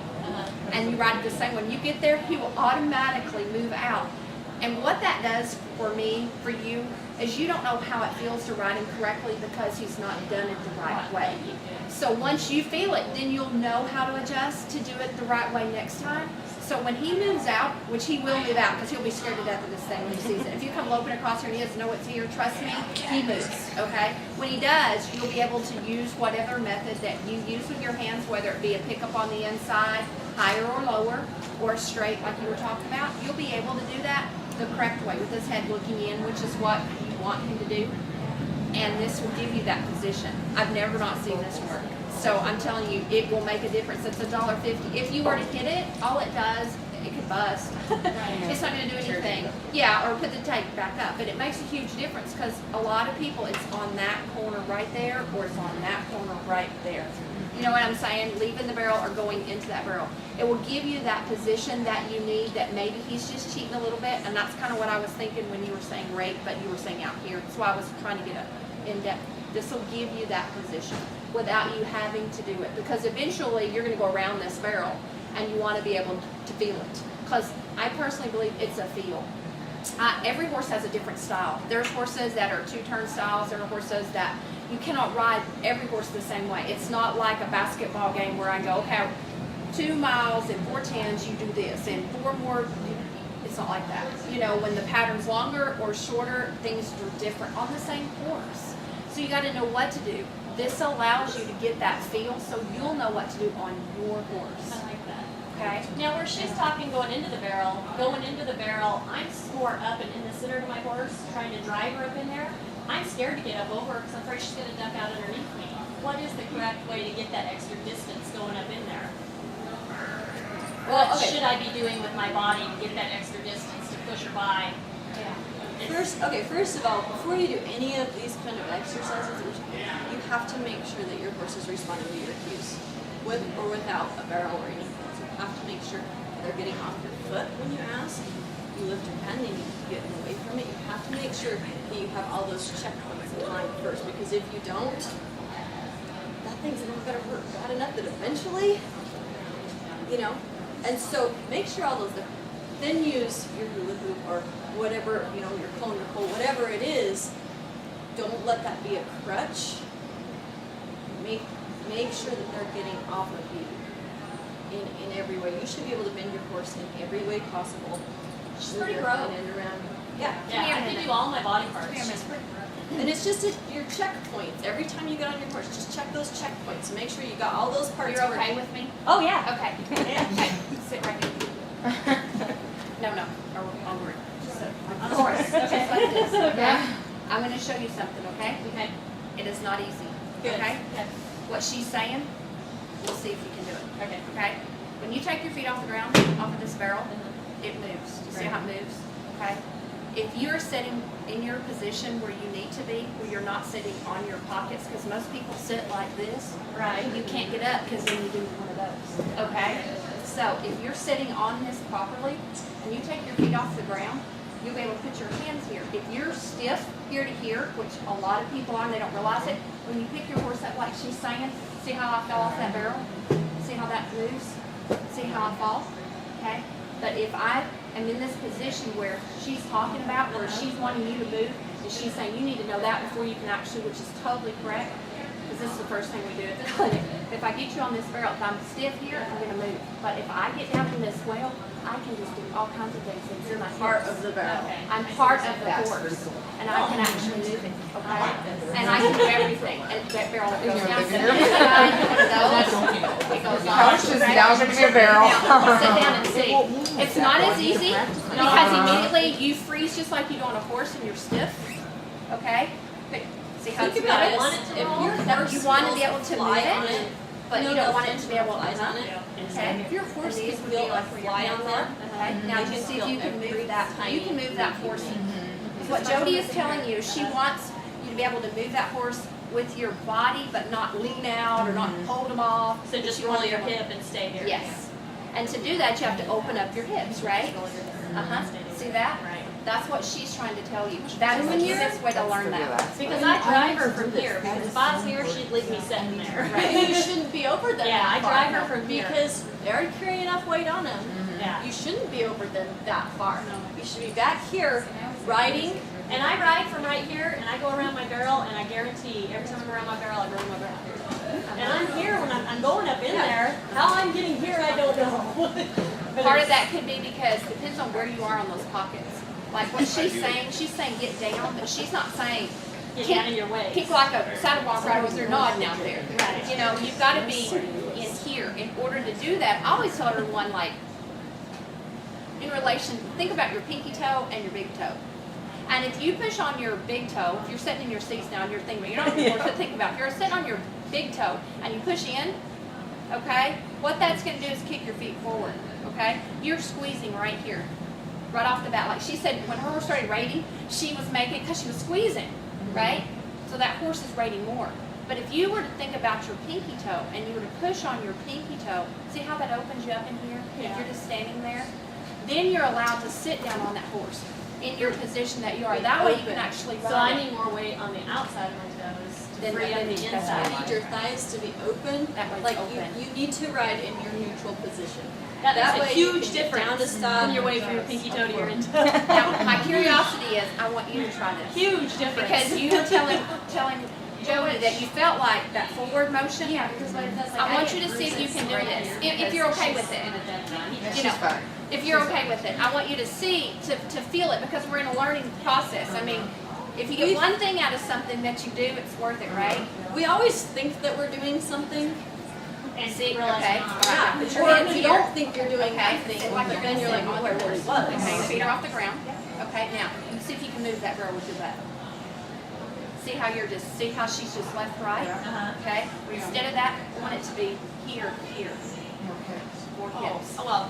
and you ride it the same, when you get there, he will automatically move out. And what that does for me, for you, is you don't know how it feels to ride him correctly because he's not done it the right way. So once you feel it, then you'll know how to adjust to do it the right way next time. So when he moves out, which he will move out because he'll be scared to death of this thing when he sees it. If you come loping across here and he doesn't know it's here, trust me, he moves, okay? When he does, you'll be able to use whatever method that you use with your hands, whether it be a pickup on the inside, higher or lower, or straight like you were talking about. You'll be able to do that the correct way with his head looking in, which is what you want him to do. And this will give you that position. I've never not seen this work. So I'm telling you, it will make a difference. It's $1.50. If you were to hit it, all it does, it could bust. It's not going to do anything. Yeah, or put the tape back up. But it makes a huge difference because a lot of people, it's on that corner right there, or it's on that corner right there. You know what I'm saying? Leaving the barrel or going into that barrel. It will give you that position that you need, that maybe he's just cheating a little bit. And that's kind of what I was thinking when you were saying rake, but you were saying out here. That's why I was trying to get in-depth. This will give you that position without you having to do it. Because eventually you're going to go around this barrel and you want to be able to feel it. Because I personally believe it's a feel. Every horse has a different style. There's horses that are two-turn styles. There are horses that you cannot ride every horse the same way. It's not like a basketball game where I go, okay, 2 miles and 4 tens, you do this, and 4 more, it's not like that. You know, when the pattern's longer or shorter, things are different on the same horse. So you got to know what to do. This allows you to get that feel so you'll know what to do on your horse. I like that. Okay? Now, where she's talking going into the barrel, I'm more up and in the center of my horse, trying to drive her up in there. I'm scared to get up over her because I'm afraid she's going to duck out underneath me. What is the correct way to get that extra distance going up in there? What should I be doing with my body to get that extra distance to push her by? First of all, before you do any of these kind of exercises, you have to make sure that your horse is responding to your cues, with or without a barrel or anything. So you have to make sure they're getting off your foot when you ask. You lift your pen, they need to get away from it. You have to make sure that you have all those checkpoints in line first, because if you don't, that thing's not going to hurt bad enough that eventually, you know. And so make sure all those, then use your hula hoop or whatever, you know, your cone, your pole, whatever it is. Don't let that be a crutch. Make sure that they're getting off of you in every way. You should be able to bend your horse in every way possible. She's Move pretty your grown. front end around. Yeah. Yeah, I can do all my body parts. And it's just your checkpoints. Every time you get on your horse, just check those checkpoints. Make sure you got all those parts. You're okay with me? Oh, yeah. Okay. Okay. Sit right here. No. Over. On the horse. Just Okay. like this, okay? I'm going to show you something, okay? Okay. It is not easy, Good. okay? Good. What she's saying, we'll see if you can do it, Okay. okay? When you take your feet off the ground, off of this barrel, it moves. Do you see how it moves? Okay? If you're sitting in your position where you need to be, where you're not sitting on your pockets, because most people sit like this, Right. and you can't get up because then you do one of those, okay? So if you're sitting on this properly, and you take your feet off the ground, you'll be able to put your hands here. If you're stiff here to here, which a lot of people are and they don't realize it, when you pick your horse up like she's saying, see how I fell off that barrel? See how that moves? See how I fall? Okay? But if I am in this position where she's talking about, where she's wanting you to move, and she's saying you need to know that before you can actually, which is totally correct, because this is the first thing we do at the clinic. If I get you on this barrel, if I'm stiff here, I'm going to move. But if I get down in this swell, I can just do all kinds of things. It's my Part hips. of the barrel. Okay. I'm part of the horse, and I can actually move it, okay? And I can do everything, and that barrel goes down. It goes on. Couch is down to your barrel. Now, sit down and see. It's not as easy, because immediately you freeze just like you do on a horse and you're stiff, okay? But see how it's Think about it. moving? If your No, horse you want to be feels able to fly move on it. but you don't want it to be able to flies on it. Okay. If your horse And can these would feel be a like where your fly hands on are. there, Okay. Now you just can see if feel you can every move that. tiny You can move that horse. What Jody is telling you, she wants you to be able to move that horse with your body, but not lean out or not hold them off. So just She roll wants your them- hip and stay here. Yes. And to do that, you have to open up your hips, right? See that? Right. That's what she's trying to tell you. That is the When you're- easiest way to learn that. Because I drive her from here, because if I was here, she'd leave me sitting there. Right. You shouldn't be over them. Yeah, I that far. drive her from here. Because they already carry enough weight on them. Yeah. You shouldn't be over them that far. You should be back here riding. And I ride from right here, and I go around my barrel, and I guarantee every time I'm around my barrel, I ruin my barrel. And I'm here when I'm going up in there. How I'm getting here, I don't know. But Part of it's- that could be because it depends on where you are on those pockets. Like what she's saying get down, but she's not saying Get down in your way. kick like a saddle walk rider with her nodding out there. Right. You know, you've got to be in here. In order to do that, I always tell everyone, like, in relation, think about your pinky toe and your big toe. And if you push on your big toe, if you're sitting in your seats now and you're thinking, you're not even to think about, if you're sitting on your big toe and you push in, okay, what that's going to do is kick your feet forward, okay? You're squeezing right here, right off the bat. Like she said, when her horse started rating, she was making, because she was squeezing, right? So that horse is rating more. But if you were to think about your pinky toe and you were to push on your pinky toe, see how that opens you up in here? Yeah. If you're just standing there, then you're allowed to sit down on that horse in your position that you are. That way you can actually run So I it. need more weight on the outside of my toes to Then free up the that's You inside. need your thighs to be open. That way it's Like open. you need to ride in your neutral position. That That makes a way you huge can get difference down to stop. on your way from your pinky toe to your end. Now, my curiosity is, I want you to try this. Huge difference. Because you were telling Jody that you felt like that forward motion. Yeah, because what it does, like, I want get you to see if you bruises can do right this, here if you're okay because with it. she's in a dead zone. You She's know, fine. if you're okay with it, I want you to see, to feel it, because we're in a learning process. I mean, if you get one thing out of something that you do, it's worth it, right? We always think that we're doing something. And See, realize okay, not. all right, put your Or hands you here. don't think you're doing Okay, anything, sit like but you're then you're like, sitting oh, I really was. Okay, your feet are off the ground. Okay, now, you see if you can move that girl with your butt. See how see how she's just left, right? Okay? Instead of that, I want it to be here, here. More hips. Oh, well,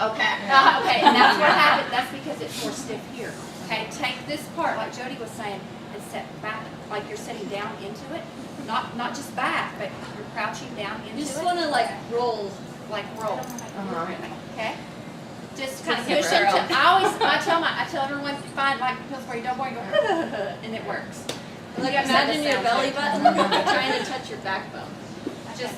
Okay. Okay, and that's what happened. That's because it's more stiff here. Okay, take this part, like Jody was saying, and set back, like you're sitting down into it. Not just back, but you're crouching down into You just it. want to like roll. Like roll. Okay? Just kind of Just push hip into. roll. I tell everyone, find like pills where you don't want to go, and it works. Like You guys have imagine the your sound belly too. button trying to touch your backbone. Just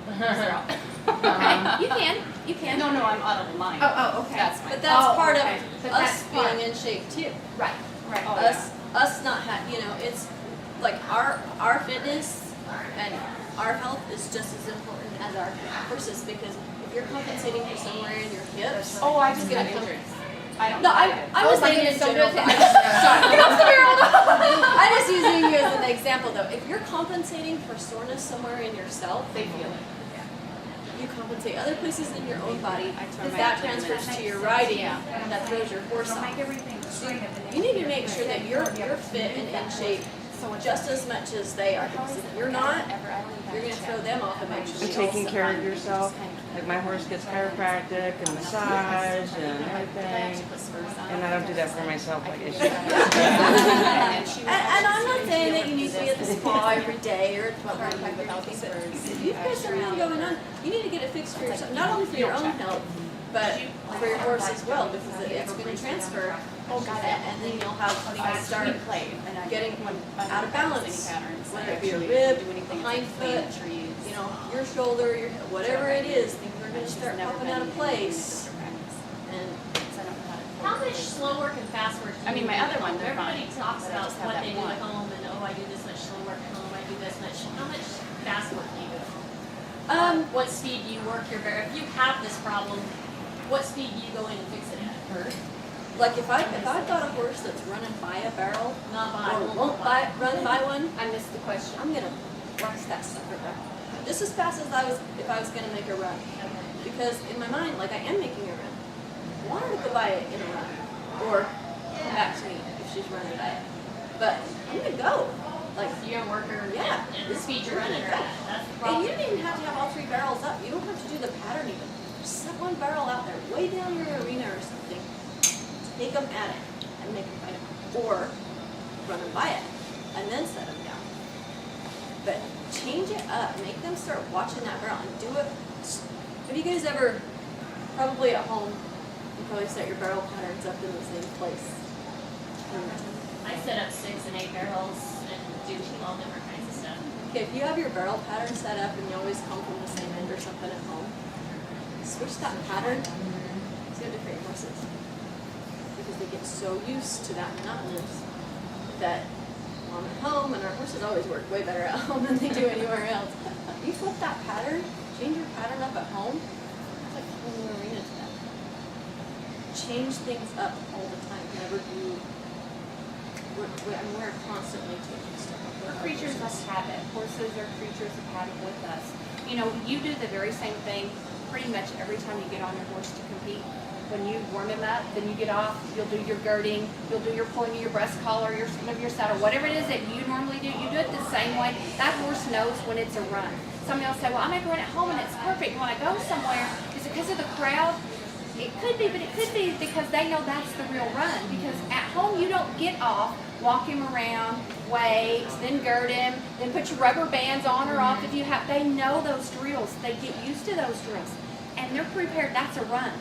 Uh-huh. okay. You can. No, I'm out of line. Oh, okay. That's fine. But that's Oh, part okay. of But us that's part. being in shape too. Right. Right. Oh, Us not you know, it's like our fitness and our health is just as important as our horses, because if you're compensating for somewhere in your hips, Oh, I just it's got gonna come. injured. I don't. No, I was my thinking in goodness, don't general. do it. but I'm just using you as an example though. If you're compensating for soreness somewhere in yourself, They feel it. you compensate other places in your own body. turn my That abdomen. transfers to your riding. That throws your horse Don't off. make everything straight up and You need to make sure that you're fit and in shape just as much as they are. Because if you're not, you're going to throw them off and make sure And they taking also- care of yourself. Like my horse gets chiropractic and massage and everything. And I don't do that for myself like I should. And I'm not saying that you need to be at the spa every day or without these, but if you've got something going on, you need to get it fixed for yourself, not only for your own health, but for your horse as well, because it's going to transfer. And then you'll have things start getting out of balance, whether it be a rib, hind foot, you know, your shoulder, your whatever it is, things are going to start popping out of place. And how much slow work and fast work do you I mean, my do other at one, home? they're Everybody fine. talks But I about just have what that they do one. at home and, oh, I do this much slow work at home, I do this much. How much fast work do you do at home? What speed do you work your barrel? If you have this problem, what speed do you go in and fix it at? like if I've got a horse that's running by a barrel Not by, or won't run by one, I missed the question. I'm gonna wax that sucker back just as fast as if I was gonna make a run. Because in my mind, like I am making a run. I want her to go by it in a run, or come back to me if she's running by it. But I'm gonna go. Like, You don't work her Yeah. at the speed you're running her at. That's the and problem. you don't even have to have all 3 barrels up. You don't have to do the pattern even. Just set one barrel out there, way down your arena or something. Take them at it and make them fight it. Or run them by it and then set them down. But change it up. Make them start watching that barrel and do it. Have you guys ever, probably at home, you probably set your barrel patterns up in the same place? I set up 6 and 8 barrels and do all different kinds of stuff. Okay, if you have your barrel pattern set up and you always come from the same end or something at home, switch that pattern to different horses. Because they get so used to that monotonous that when I'm at home, and our horses always work way better at home than they do anywhere else. You flip that pattern, change your pattern up at home, it's like a whole new arena to them. Change things up all the time. Whenever you, we're constantly changing stuff up. We're creatures of habit. Horses are creatures of habit with us. You know, you do the very same thing pretty much every time you get on your horse to compete. When you warm him up, then you get off, you'll do your girding, you'll do your pulling of your breast collar, your swing of your saddle, whatever it is that you normally do, you do it the same way. That horse knows when it's a run. Somebody else say, well, I make a run at home and it's perfect. When I go somewhere, is it because of the crowd? It could be, but it could be because they know that's the real run. Because at home, you don't get off, walk him around, wait, then gird him, then put your rubber bands on or off if you have. They know those drills. They get used to those drills. And they're prepared. That's a run.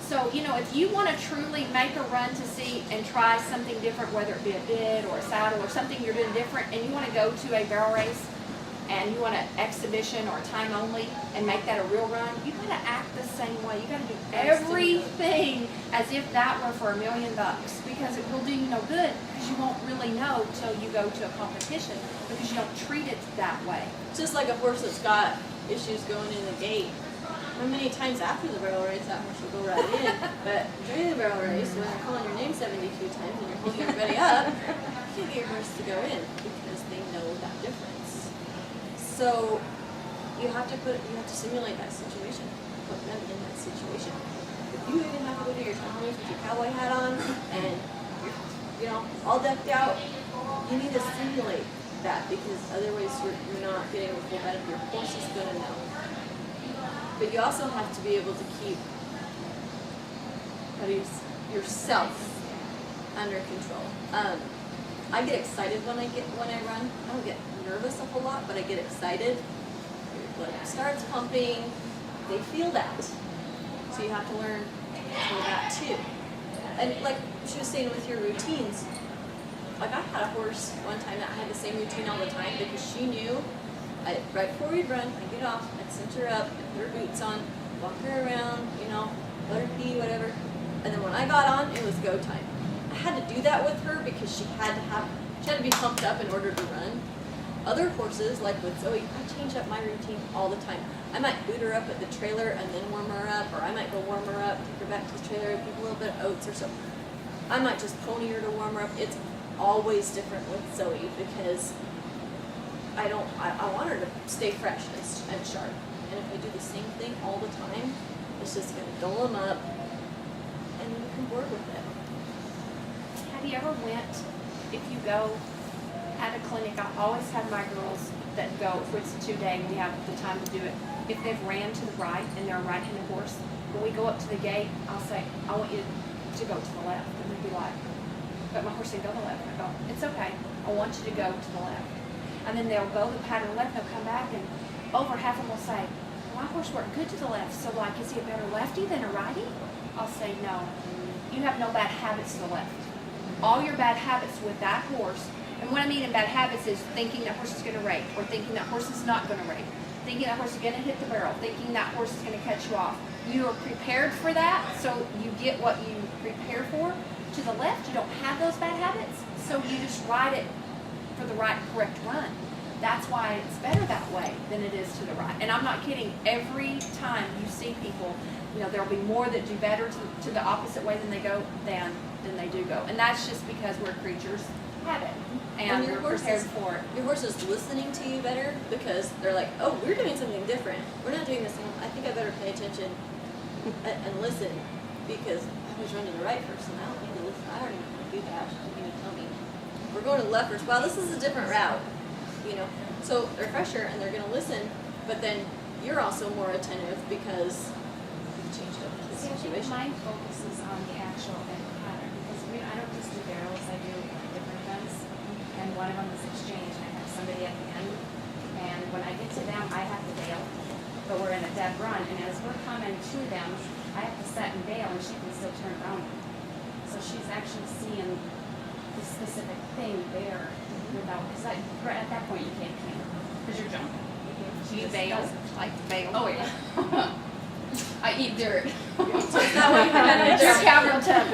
So, you know, if you want to truly make a run to see and try something different, whether it be a bid or a saddle or something you're doing different, and you want to go to a barrel race and you want an exhibition or a time only and make that a real run, you got to act the same way. You got to do everything as if that were for $1 million, because it will do you no good, because you won't really know till you go to a competition, because you don't treat it that way. Just like a horse that's got issues going in the gate. How many times after the barrel race that horse will go right in? But during the barrel race, when they're calling your name 72 times and you're holding everybody up, you can't get your horse to go in because they know that difference. So you have to simulate that situation, put them in that situation. If you even have to go to your time race with your cowboy hat on and you're, all decked out, you need to simulate that, because otherwise you're not getting the full benefit. Your horse is gonna know. But you also have to be able to keep yourself under control. I get excited when I run. I don't get nervous a whole lot, but I get excited. Your blood starts pumping. They feel that. So you have to learn to feel that too. And like she was saying with your routines, like I had a horse one time that had the same routine all the time, because she knew right before we'd run, I'd get off, I'd cinch her up, I'd put her boots on, walk her around, let her pee, whatever. And then when I got on, it was go time. I had to do that with her because she had to be pumped up in order to run. Other horses, like with Zoe, I change up my routine all the time. I might boot her up at the trailer and then warm her up, or I might go warm her up, take her back to the trailer, give her a little bit of oats or something. I might just pony her to warm her up. It's always different with Zoe because I want her to stay fresh and sharp. And if I do the same thing all the time, it's just going to dull them up, and you can work with it. Have you ever went, if you go at a clinic, I always have my girls that go, if it's a 2-day, we have the time to do it. If they've ran to the right and they're a right-handed horse, when we go up to the gate, I'll say, I want you to go to the left. And they'll be like, but my horse said go to the left. I go, it's okay. I want you to go to the left. And then they'll go the pattern left, and they'll come back, and over half of them will say, my horse worked good to the left, so like, is he a better lefty than a righty? I'll say, no. You have no bad habits to the left. All your bad habits with that horse, and what I mean in bad habits is thinking that horse is going to rake, or thinking that horse is not going to rake, thinking that horse is going to hit the barrel, thinking that horse is going to cut you off. You are prepared for that, so you get what you prepare for. To the left, you don't have those bad habits, so you just ride it for the right, correct run. That's why it's better that way than it is to the right. And I'm not kidding. Every time you see people, there'll be more that do better to the opposite way than they go than they do go. And that's just because we're creatures have it, and we're prepared for it. Your horse is listening to you better because they're like, oh, we're doing something different. We're not doing this thing. I think I better pay attention and listen, because I was running to the right first, and I don't need to listen. I already know how to do that. You need to tell me. We're going to the left first. Wow, this is a different route. you know. So they're fresher and they're gonna listen, but then you're also more attentive because you've changed up the See, I think situation. mine focuses on the actual end pattern because I don't just do barrels, I do different events. And one of them is exchange, and I have somebody at the end. And when I get to them, I have to bail, but we're in a dead run. And as we're coming to them, I have to set and bail, and she can still turn around. So she's actually seeing the specific thing there without, because right at that point you can't because you're jumping. Do you just bail? doesn't. Like bail? Oh yeah. I eat dirt. That way you have to Just Cowgirl Tuff.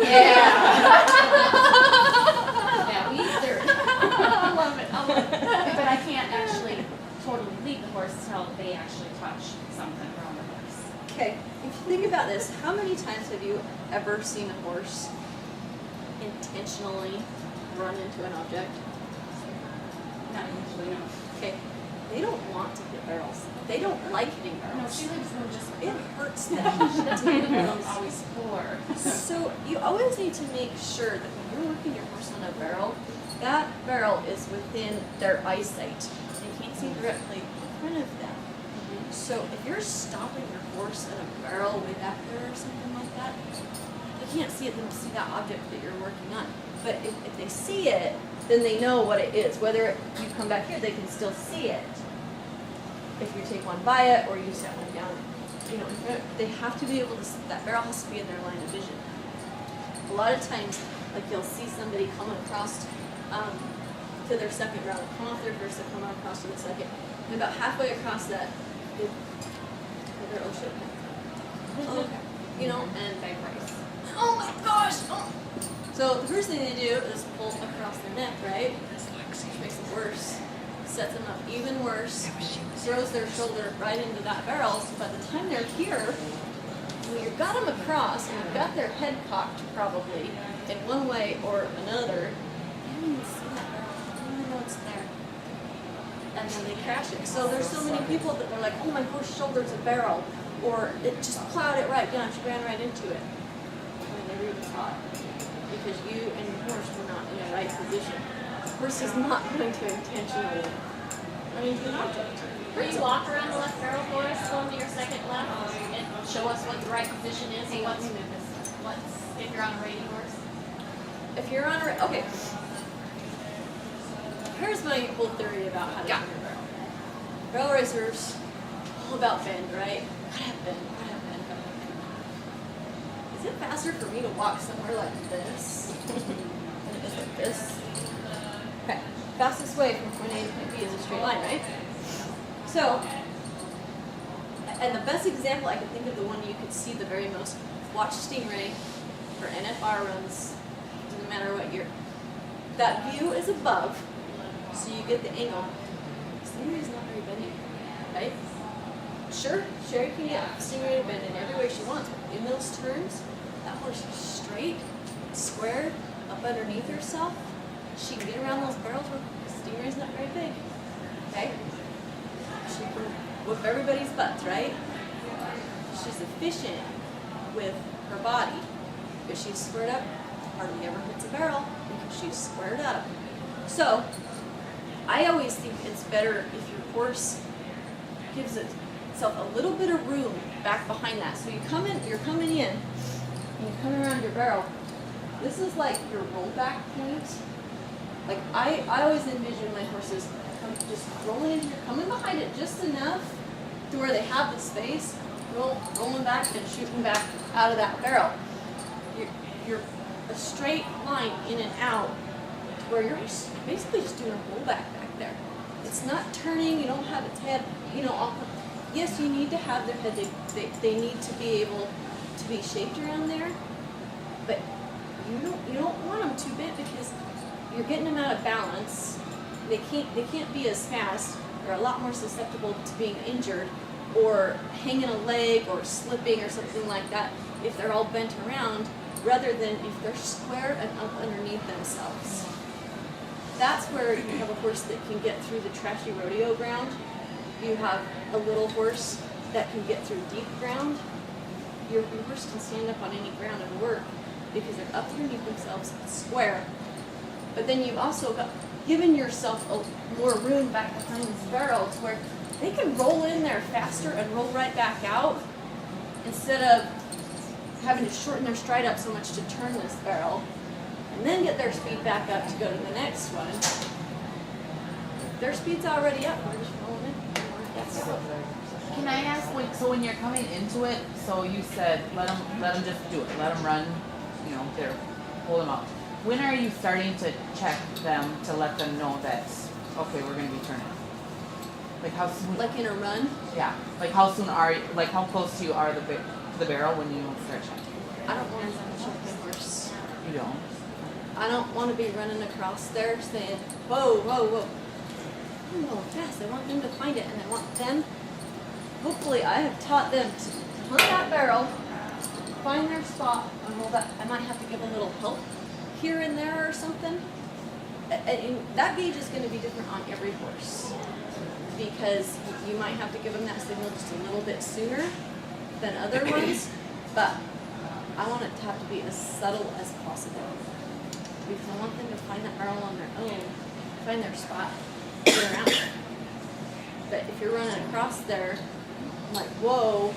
Yeah, we eat dirt. I love it. I love it. But I can't actually totally lead the horse until they actually touch something around the horse. Okay, if you think about this, how many times have you ever seen a horse intentionally run into an object? Not usually, no. Okay, they don't want to hit barrels. They don't like hitting No, barrels. she leaves them just It hurts them. she doesn't leave them always poor. So you always need to make sure that when you're working your horse on a barrel, that barrel is within their eyesight. They can't see directly in front of them. So if you're stopping your horse in a barrel way back there or something like that, they can't see it, they don't see that object that you're working on. But if they see it, then they know what it is. Whether you come back here, they can still see it. If you take one by it or you set one down, you know, they have to be able to, that barrel has to be in their line of vision. A lot of times, like you'll see somebody coming across to their second round, come off their first, they come across to the second, and about halfway across that, they're oh shit, oh, okay, you know, and They race. oh my gosh, oh. So the first thing they do is pull across their neck, right? Which makes it worse. Sets them up even worse. Throws their shoulder right into that barrel. So by the time they're here, when you've got them across and you've got their head cocked probably in one way or another, they don't even see that barrel. They don't even know it's there. And then they crash it. So there's so many people that are like, oh, my horse shoulder's a barrel. Or it just plowed it right down. She ran right into it. I never even thought. Because you and your horse were not in the right position. The horse is not going to intentionally run into an object. Will you walk around the left barrel for us, go into your second left, and show us what the right position is and what's if you're on a reining horse? If you're on a okay. Here's my whole theory about how to Yeah. run a barrel. Barrel racers, all about bend, right? Gotta have bend, gotta have bend, gotta have bend. Is it faster for me to walk somewhere like this than it is like this? Okay. Fastest way from point A to point B is a straight line, right? So, and the best example I can think of, the one you could see the very most, watch Stingray or NFR runs, doesn't matter what year. That view is above, so you get the angle. Stingray's not very bendy, right? Sure, Sherry can get Stingray to bend in every way she wants, but in those turns, that horse is straight, squared, up underneath herself. She can get around those barrels where Stingray's not very big, okay? She can whip everybody's butts, right? She's efficient with her body. If she's squared up, hardly ever hits a barrel because she's squared up. So, I always think it's better if your horse gives itself a little bit of room back behind that. So you come in, you're coming in, and you come around your barrel. This is like your rollback point. Like I always envision my horses just rolling in here, coming behind it just enough to where they have the space, rolling back and shooting back out of that barrel. You're a straight line in and out to where you're basically just doing a rollback back there. It's not turning, you don't have its head, you know, all, yes, you need to have their head, they need to be able to be shaped around there, but you don't want them too bent because you're getting them out of balance. They can't be as fast. They're a lot more susceptible to being injured or hanging a leg or slipping or something like that if they're all bent around rather than if they're square and up underneath themselves. That's where you have a horse that can get through the trashy rodeo ground. You have a little horse that can get through deep ground. Your horse can stand up on any ground and work because they're up underneath themselves, square. But then you've also got giving yourself more room back behind this barrel to where they can roll in there faster and roll right back out instead of having to shorten their stride up so much to turn this barrel and then get their speed back up to go to the next one. Their speed's already up. We're just rolling in. That's it. Can I ask, so when you're coming into it, so you said let them just do it, let them run, there, hold them up. When are you starting to check them to let them know that, okay, we're going to be turning? Like how soon? Like in a run, Yeah. Like how soon are you, like how close to you are to the barrel when you start checking? I don't want to check the horse. You don't? I don't want to be running across there saying, whoa, whoa, whoa. I'm going fast. I want them to find it, and I want them, hopefully I have taught them to hunt that barrel, find their spot, and all that. I might have to give a little help here and there or something. And that gauge is going to be different on every horse because you might have to give them that signal just a little bit sooner than other ones, but I want it to have to be as subtle as possible because I want them to find that barrel on their own, find their spot, get around it. But if you're running across there, like whoa,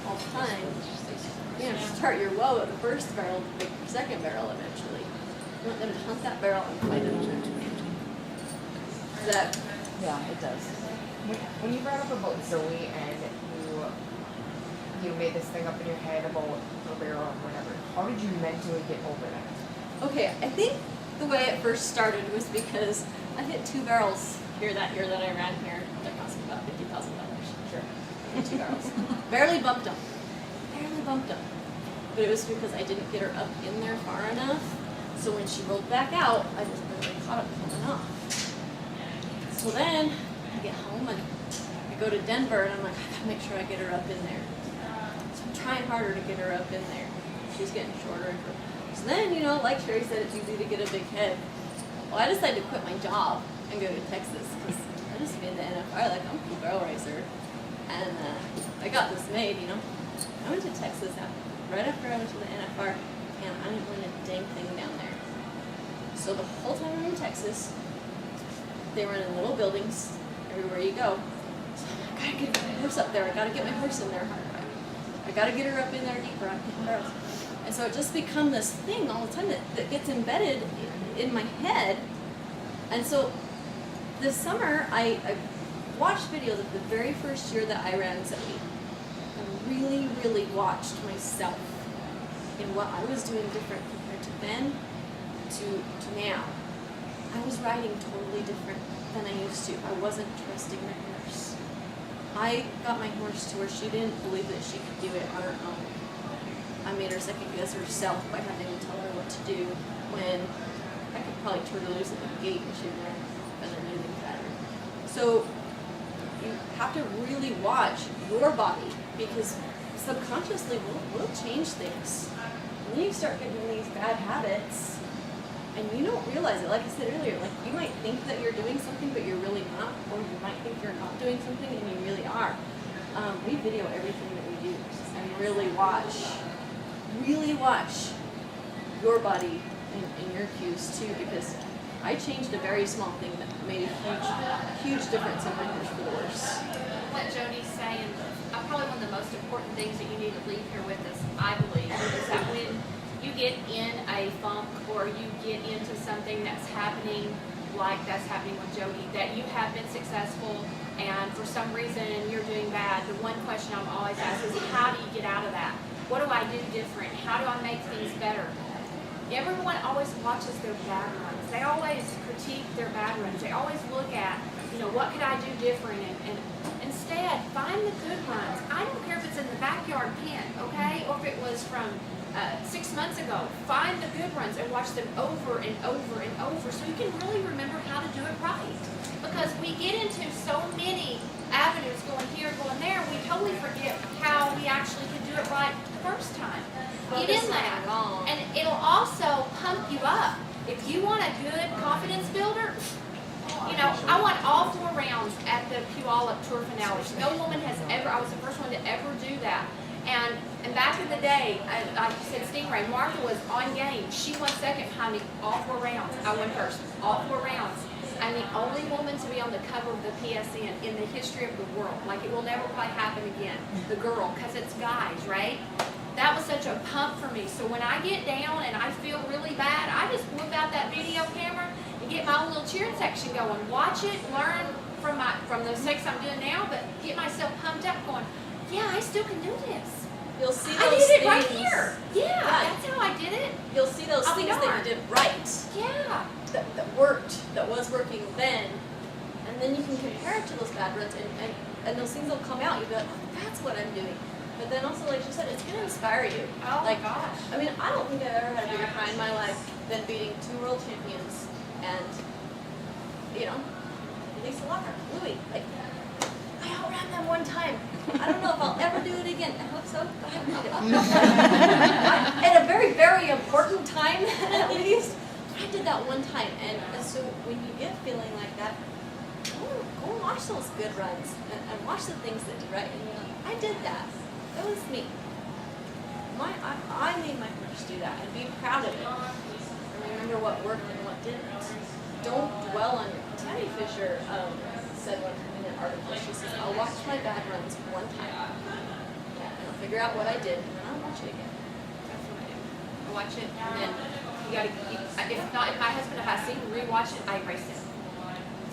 all the time, start your whoa at the first barrel, the second barrel eventually. You want them to hunt that barrel and find it on their own. That Yeah, it does. When you brought up about Zoe and you made this thing up in your head about the barrel or whatever, how did you mentally get over that? okay, I think the way it first started was because I hit 2 barrels that year that I ran here that cost me about $50,000. Sure. I hit 2 barrels. Barely bumped them. But it was because I didn't get her up in there far enough. So when she rolled back out, I just barely caught it coming off. So then I get home and I go to Denver and I'm like, I gotta make sure I get her up in there. So I'm trying harder to get her up in there. She's getting shorter and shorter. So then, like Sherry said, it's easy to get a big head. Well, I decided to quit my job and go to Texas because I just made the NFR, like I'm a cool barrel racer. And I got this made, I went to Texas right after I went to the NFR and I didn't win a dang thing down there. So the whole time I'm in Texas, they run in little buildings everywhere you go. So I'm like, I gotta get my horse up there. I gotta get my horse in there harder. I gotta get her up in there deeper. I'm hitting barrels. And so it just become this thing all the time that gets embedded in my head. And so this summer, I watched videos of the very first year that I ran Zoe. And really, really watched myself in what I was doing different compared to then to now. I was riding totally different than I used to. I wasn't trusting my horse. I got my horse to where she didn't believe that she could do it on her own. I made her second guess herself by having to tell her what to do when I could probably turn her loose at the gate and she'd learn better than anything better. So you have to really watch your body because subconsciously we'll change things. And then you start getting these bad habits and you don't realize it. Like I said earlier, like you might think that you're doing something but you're really not, or you might think you're not doing something and you really are. We video everything that we do and really watch your body and your cues too, because I changed a very small thing that made a huge difference in my horse for the worse. What Jody's saying, probably one of the most important things that you need to leave here with is, I believe, is that when you get in a funk or you get into something that's happening like that's happening with Jody, that you have been successful and for some reason you're doing bad, the one question I'm always asked is, how do you get out of that? What do I do different? How do I make things better? Everyone always watches their bad runs. They always critique their bad runs. They always look at, what could I do different? And instead, find the good runs. I don't care if it's in the backyard pen, okay? Or if it was from 6 months ago. Find the good runs and watch them over and over and over so you can really remember how to do it right. Because we get into so many avenues going here, going there, we totally forget how we actually could do it right the first time. Get in that. And it'll also pump you up. If you want a good confidence builder, I want all 4 rounds at the Puyallup Tour finale. No woman has ever, I was the first one to ever do that. And back in the day, like you said, Stingray, Martha was on game. She won second behind me all 4 rounds. I won first, all 4 rounds. I'm the only woman to be on the cover of the PSN in the history of the world. Like, it will never probably happen again. The girl, because it's guys, right? That was such a pump for me. So when I get down and I feel really bad, I just whip out that video camera and get my own little cheering section going. Watch it, learn from the mistakes I'm doing now, but get myself pumped up going, yeah, I still can do this. You'll see I those did it things. right here. Yeah, Right. that's how I did it. You'll see those I'll be things that darned. you did right, Yeah. that worked, that was working then, and then you can compare it to those bad runs, and those things will come out. You'll be like, oh, that's what I'm doing. But then also, like you said, it's going to inspire you. Oh Like, my gosh. I mean, I don't think I've ever had a bigger cry in my life than beating 2 world champions and, you know, Lisa Locker, Louie. Like, I outran them one time. I don't know if I'll ever do it again. I hope so. At a very, very important time, at least, I did that one time. And so when you get feeling like that, go and watch those good runs and watch the things that you right. And you're like, I did that. That was me. I made my coach do that and be proud of it. And remember what worked and what didn't. Don't dwell on it. Tammy Fisher said one in an article, she says, I'll watch my bad runs one time. Yeah, and I'll figure out what I did, and then I'll watch it again. That's what I do. I watch it, and then you gotta, if my husband, if I see him rewatch it, I erase it.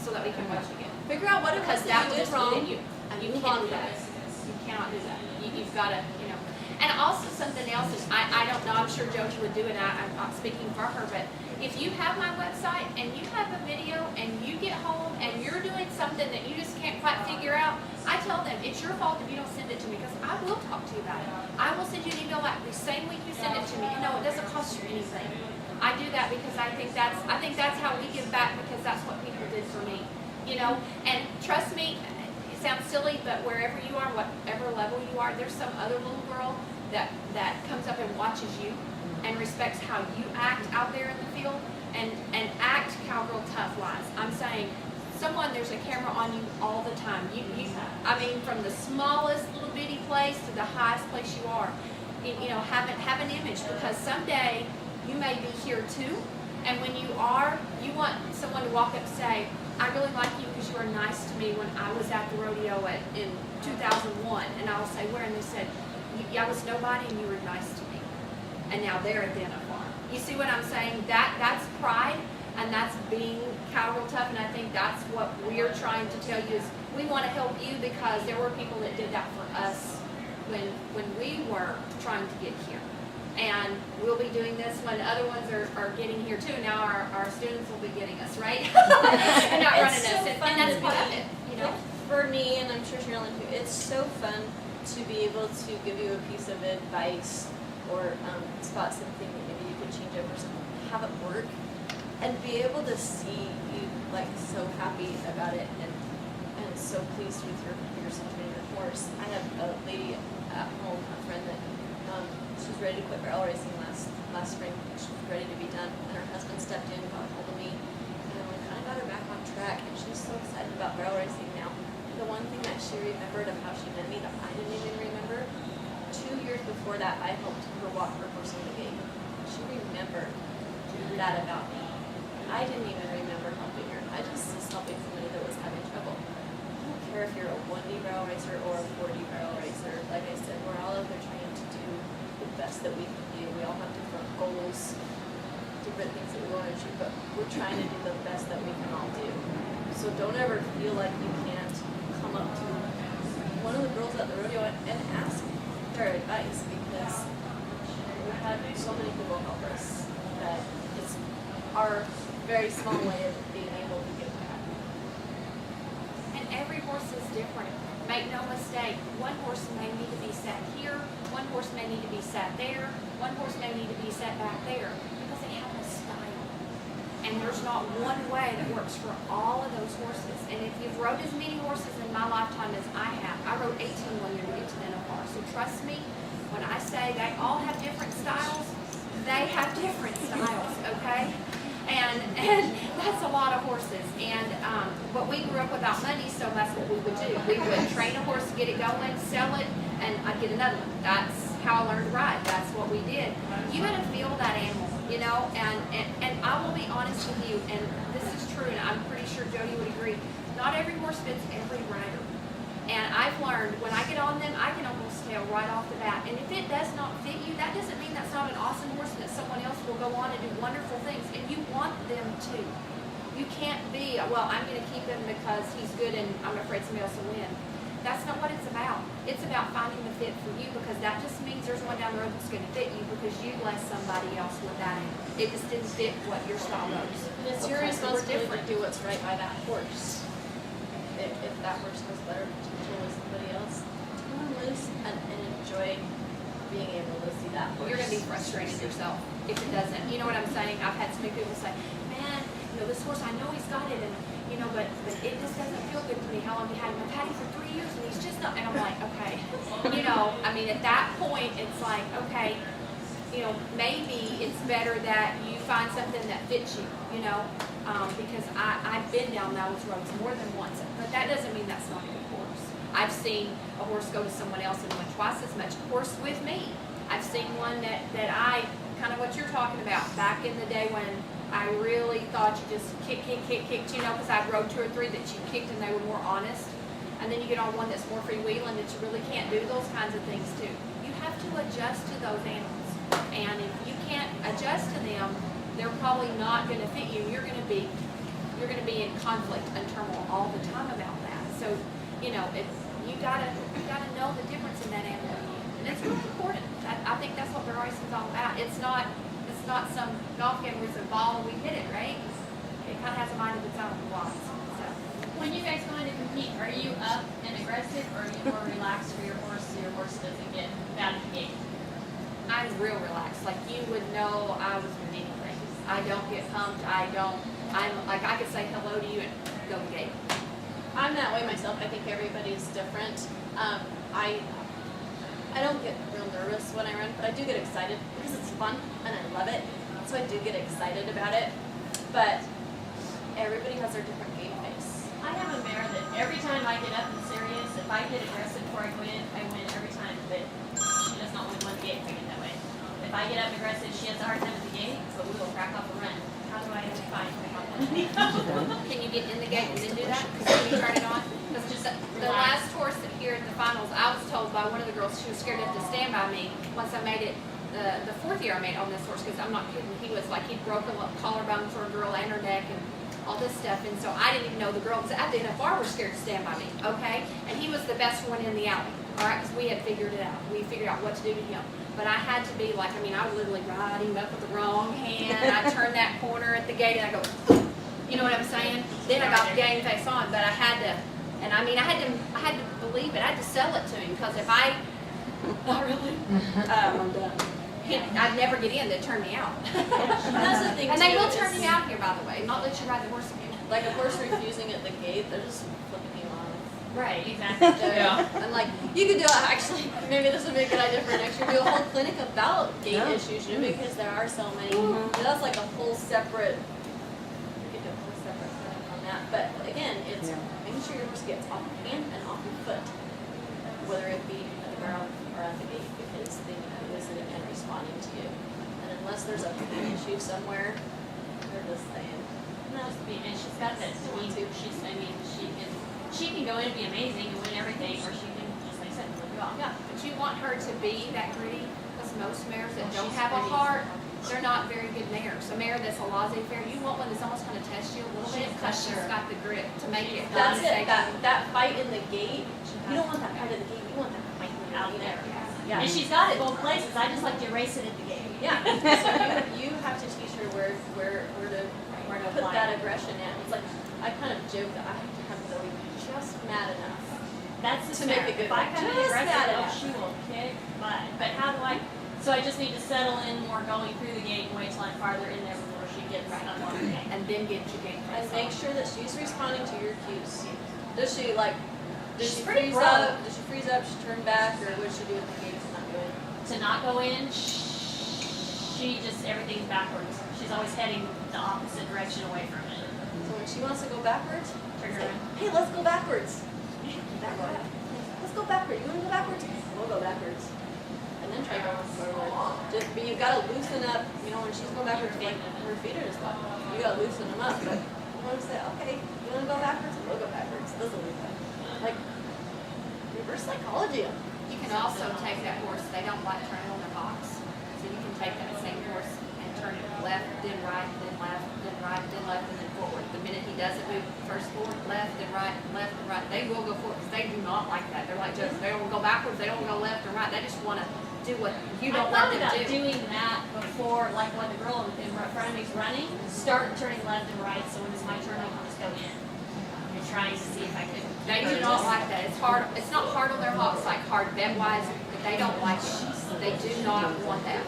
So that we can watch it again. Figure out what it was Because that that you will did just wrong. eat at you. And you move can't on do from that. it. You cannot do that. You've gotta, you know. And also something else, is I don't know, I'm sure Jody would do it, I'm not speaking for her, but if you have my website and you have a video and you get home and you're doing something that you just can't quite figure out, I tell them, it's your fault if you don't send it to me, because I will talk to you about it. I will send you an email back the same week you send it to me, and no, it doesn't cost you anything. I do that because I think that's how we give back, because that's what people did for me, you know. And trust me, it sounds silly, but wherever you are, whatever level you are, there's some other little girl that comes up and watches you and respects how you act out there in the field and act Cowgirl Tuff wise. I'm saying, there's a camera on you all the time. I mean, from the smallest little bitty place to the highest place you are, you know, have an image, because someday you may be here too, and when you are, you want someone to walk up and say, I really like you because you were nice to me when I was at the rodeo in 2001, and I'll say, where? And they said, I was nobody and you were nice to me, and now they're at the NFR. You see what I'm saying? That's pride, and that's being Cowgirl Tuff, and I think that's what we're trying to tell you is we want to help you, because there were people that did that for us when we were trying to get here. And we'll be doing this when other ones are getting here too. Now our students will be getting us, right? And not running us, and that's part of it, you know. For me, and I'm sure Sherrylynn too, it's so fun to be able to give you a piece of advice or spot something that maybe you could change up or something, have it work, and be able to see you like so happy about it and so pleased with your situation, your horse. I have a lady at home, a friend that she was ready to quit barrel racing last spring. She was ready to be done, and her husband stepped in, got hold of me, and we kind of got her back on track, and she's so excited about barrel racing now. The one thing that she remembered of how she met me that I didn't even remember, 2 years before that, I helped her walk her horse on the gate. She remembered that about me. I didn't even remember helping her. I just was helping somebody that was having trouble. I don't care if you're a 1D barrel racer or a 4D barrel racer. Like I said, we're all out there trying to do the best that we can do. We all have different goals, different things that we want to achieve, but we're trying to do the best that we can all do. So don't ever feel like you can't come up to one of the girls at the rodeo and ask her advice, because we've had so many people help us that it's our very small way of being able to give back. And every horse is different. Make no mistake, one horse may need to be sat here, one horse may need to be sat there, one horse may need to be sat back there, because they have a style. And there's not one way that works for all of those horses. And if you've rode as many horses in my lifetime as I have, I rode 18 one year to get to the NFR. So trust me, when I say they all have different styles, they have different styles, okay? And that's a lot of horses. And but we grew up without money, so that's what we would do. We would train a horse, get it going, sell it, and I'd get another one. That's how I learned to ride. That's what we did. You gotta feel that animal, you know. And I will be honest with you, and this is true. true, and I'm pretty sure Jody would agree. Not every horse fits every rider. And I've learned when I get on them, I can almost tell right off the bat. And if it does not fit you, that doesn't mean that's not an awesome horse and that someone else will go on and do wonderful things. And you want them to. You can't be, well, I'm going to keep him because he's good and I'm afraid somebody else will win. That's not what it's about. It's about finding the fit for you, because that just means there's one down the road that's going to fit you because you blessed somebody else with that. It just didn't fit what your style goes. And it's your Because we're responsibility different. to do what's right by that horse. If that horse has better potential with somebody else, turn them loose and enjoy being able to see that horse. You're going to be frustrated yourself if it doesn't. You know what I'm saying? I've had so many people say, man, this horse, I know he's got it, and but it just doesn't feel good to me. How long he had him? I've had him for 3 years, and he's just not. And I'm like, okay, at that point, it's like, okay, maybe it's better that you find something that fits you, because I've been down those roads more than once, but that doesn't mean that's not a good horse. I've seen a horse go to someone else and win twice as much horse with me. I've seen one that I, kind of what you're talking about, back in the day when I really thought you just kick, because I rode 2 or 3 that you kicked and they were more honest. And then you get on one that's more freewheeling that you really can't do those kinds of things too. You have to adjust to those animals. And if you can't adjust to them, they're probably not going to fit you. You're going to be in conflict and turmoil all the time about that. So, it's, you gotta know the difference in that animal. And it's really important. I think that's what bear racing is all about. It's not some golf game where it's a ball and we hit it, right? It kind of has a mind of its own lots. So. When you guys go in to compete, are you up and aggressive, or are you more relaxed for your horse so your horse doesn't get bad at the gate? I'm real relaxed. Like, you would know I was with anything. I don't get pumped. I'm like, I could say hello to you and go gate. I'm that way myself. I think everybody's different. I don't get real nervous when I run, but I do get excited because it's fun and I love it. So I do get excited about it. But everybody has their different game face. I have a mare that every time I get up and serious, if I get aggressive before I win every time, but she does not want to win the gate if I get that way. If I get up aggressive, she has a hard time at the gate, but we will crack off a run. How do I find Can you get in the gate and then do that? Because when you turn it on? Because just the last horse here at the finals, I was told by one of the girls she was scared to have to stand by me once I made it. The 4th year I made on this horse, because I'm not kidding. He was like, he'd broken a collarbone for a girl and her neck and all this stuff. And so I didn't even know the girls at the NFR were scared to stand by me, okay? And he was the best one in the alley, all right? Because we had figured it out. We figured out what to do to him. But I had to be like, I would literally ride him up with the wrong hand. I turn that corner at the gate and I go, you know what I'm saying? Then I got the game face on, but I had to, and I had to believe it. I had to sell it to him, because if not really, I'm done. I'd never get in. They'd turn me out. That's the thing. And they too, will is, turn me out here, by the way, not let you ride the horse again. Like a horse refusing at the gate, they're just flipping you off. Right, exactly. And like, you could do actually, maybe this would make it a different next year, do a whole clinic about gate issues, because there are so many. That's like a whole separate, you could do a whole separate clinic on that. But again, it's making sure your horse gets off your hand and off your foot, whether it be at the barrel or at the gate, because they need to be listening and responding to you. And unless there's a big issue somewhere, they're just saying, No, and she's got that speed too. She can go in and be amazing and win everything, or she can, just like I said, flip you off. Yeah, but you want her to be that gritty, because most mares that don't have a heart, they're not very good mares. A mare that's a laissez-faire, you want one that's almost going to test you a little bit, because she's got the grit to make it. that's it. That fight in the gate, you don't want that fight in the gate. You want that fight in the Out gate. there. Yeah. And she's got it both places. I just like to erase it at the game. Yeah. So you have to teach her where to put apply that it. aggression in. It's like, I kind of joke that I have to have Zoe just mad enough. That's To make it good. If I come in Just aggressive, that oh, enough. she will kick butt. But how do I? So I just need to settle in more going through the gate and wait till I'm farther in there before she gets up on the gate. And then get your game And face make on. sure that she's responding to your cues. Does she like? Does She's she pretty freeze pro. up? Does she freeze up? She turn back, or what does she do with the gate to not go in? To not go in, she just everything's backwards. She's always heading the opposite direction away from it. So when she wants to go backwards, Trigger say, in. hey, let's go backwards. That way. Let's go backwards. You want to go backwards? We'll go backwards. And then try going forward. But you've got to loosen up. You know, when she's going backwards, like her feet are just up. You got to loosen them up. But want to say, okay, you want to go backwards? We'll go backwards. This will be fun. Like, reverse psychology. You can also take that horse, they don't like turning on their hocks. So you can take that same horse and turn it left, then right, then left, then right, then left, and then forward. The minute he does it, move first forward, left, then right, left, and right. They will go forward because they do not like that. They're like, just, they don't go backwards, they don't go left or right. They just want to do what you don't I thought let about them do. doing that before, like when the girl in front of me's running, start turning left and right, so when it's my turn, I can just go in. And trying to see if I could. They do not like that. It's hard. It's not hard on their hocks like hard bet wise, but they don't like it. They do not want that,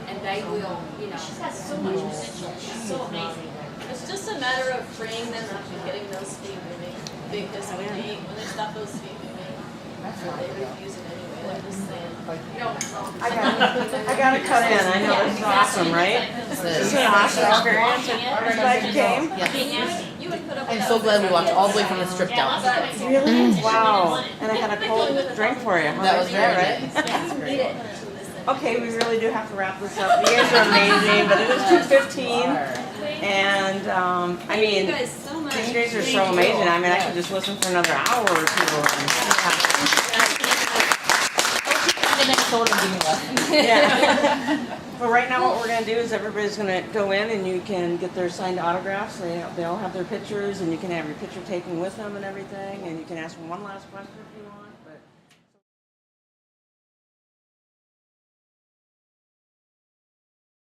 and they will, you know. She's got so much potential. She's so amazing. It's just a matter of freeing them up and getting those feet moving. Because when they stop those feet moving, they refuse it anyway. I'm just saying. I gotta cut in. I know this is awesome, right? This is an awesome experience. Are you glad you came? Yes. You would put up I'm with so that. glad we walked all the way from the strip down. Really? Wow. And I had a cold drink for you. That was very right? nice. Yeah, you need it. Okay, we really do have to wrap this up. You guys are amazing, but it is 2:15, and I Thank mean, you guys so much. these guys are so amazing. I mean, I could just listen for another hour or two. The next soda and give me lessons. Yeah. But right now, what we're gonna do is everybody's gonna go in, and you can get their signed autographs. They all have their pictures, and you can have your picture taken with them and everything, and you can ask them one last question if you want.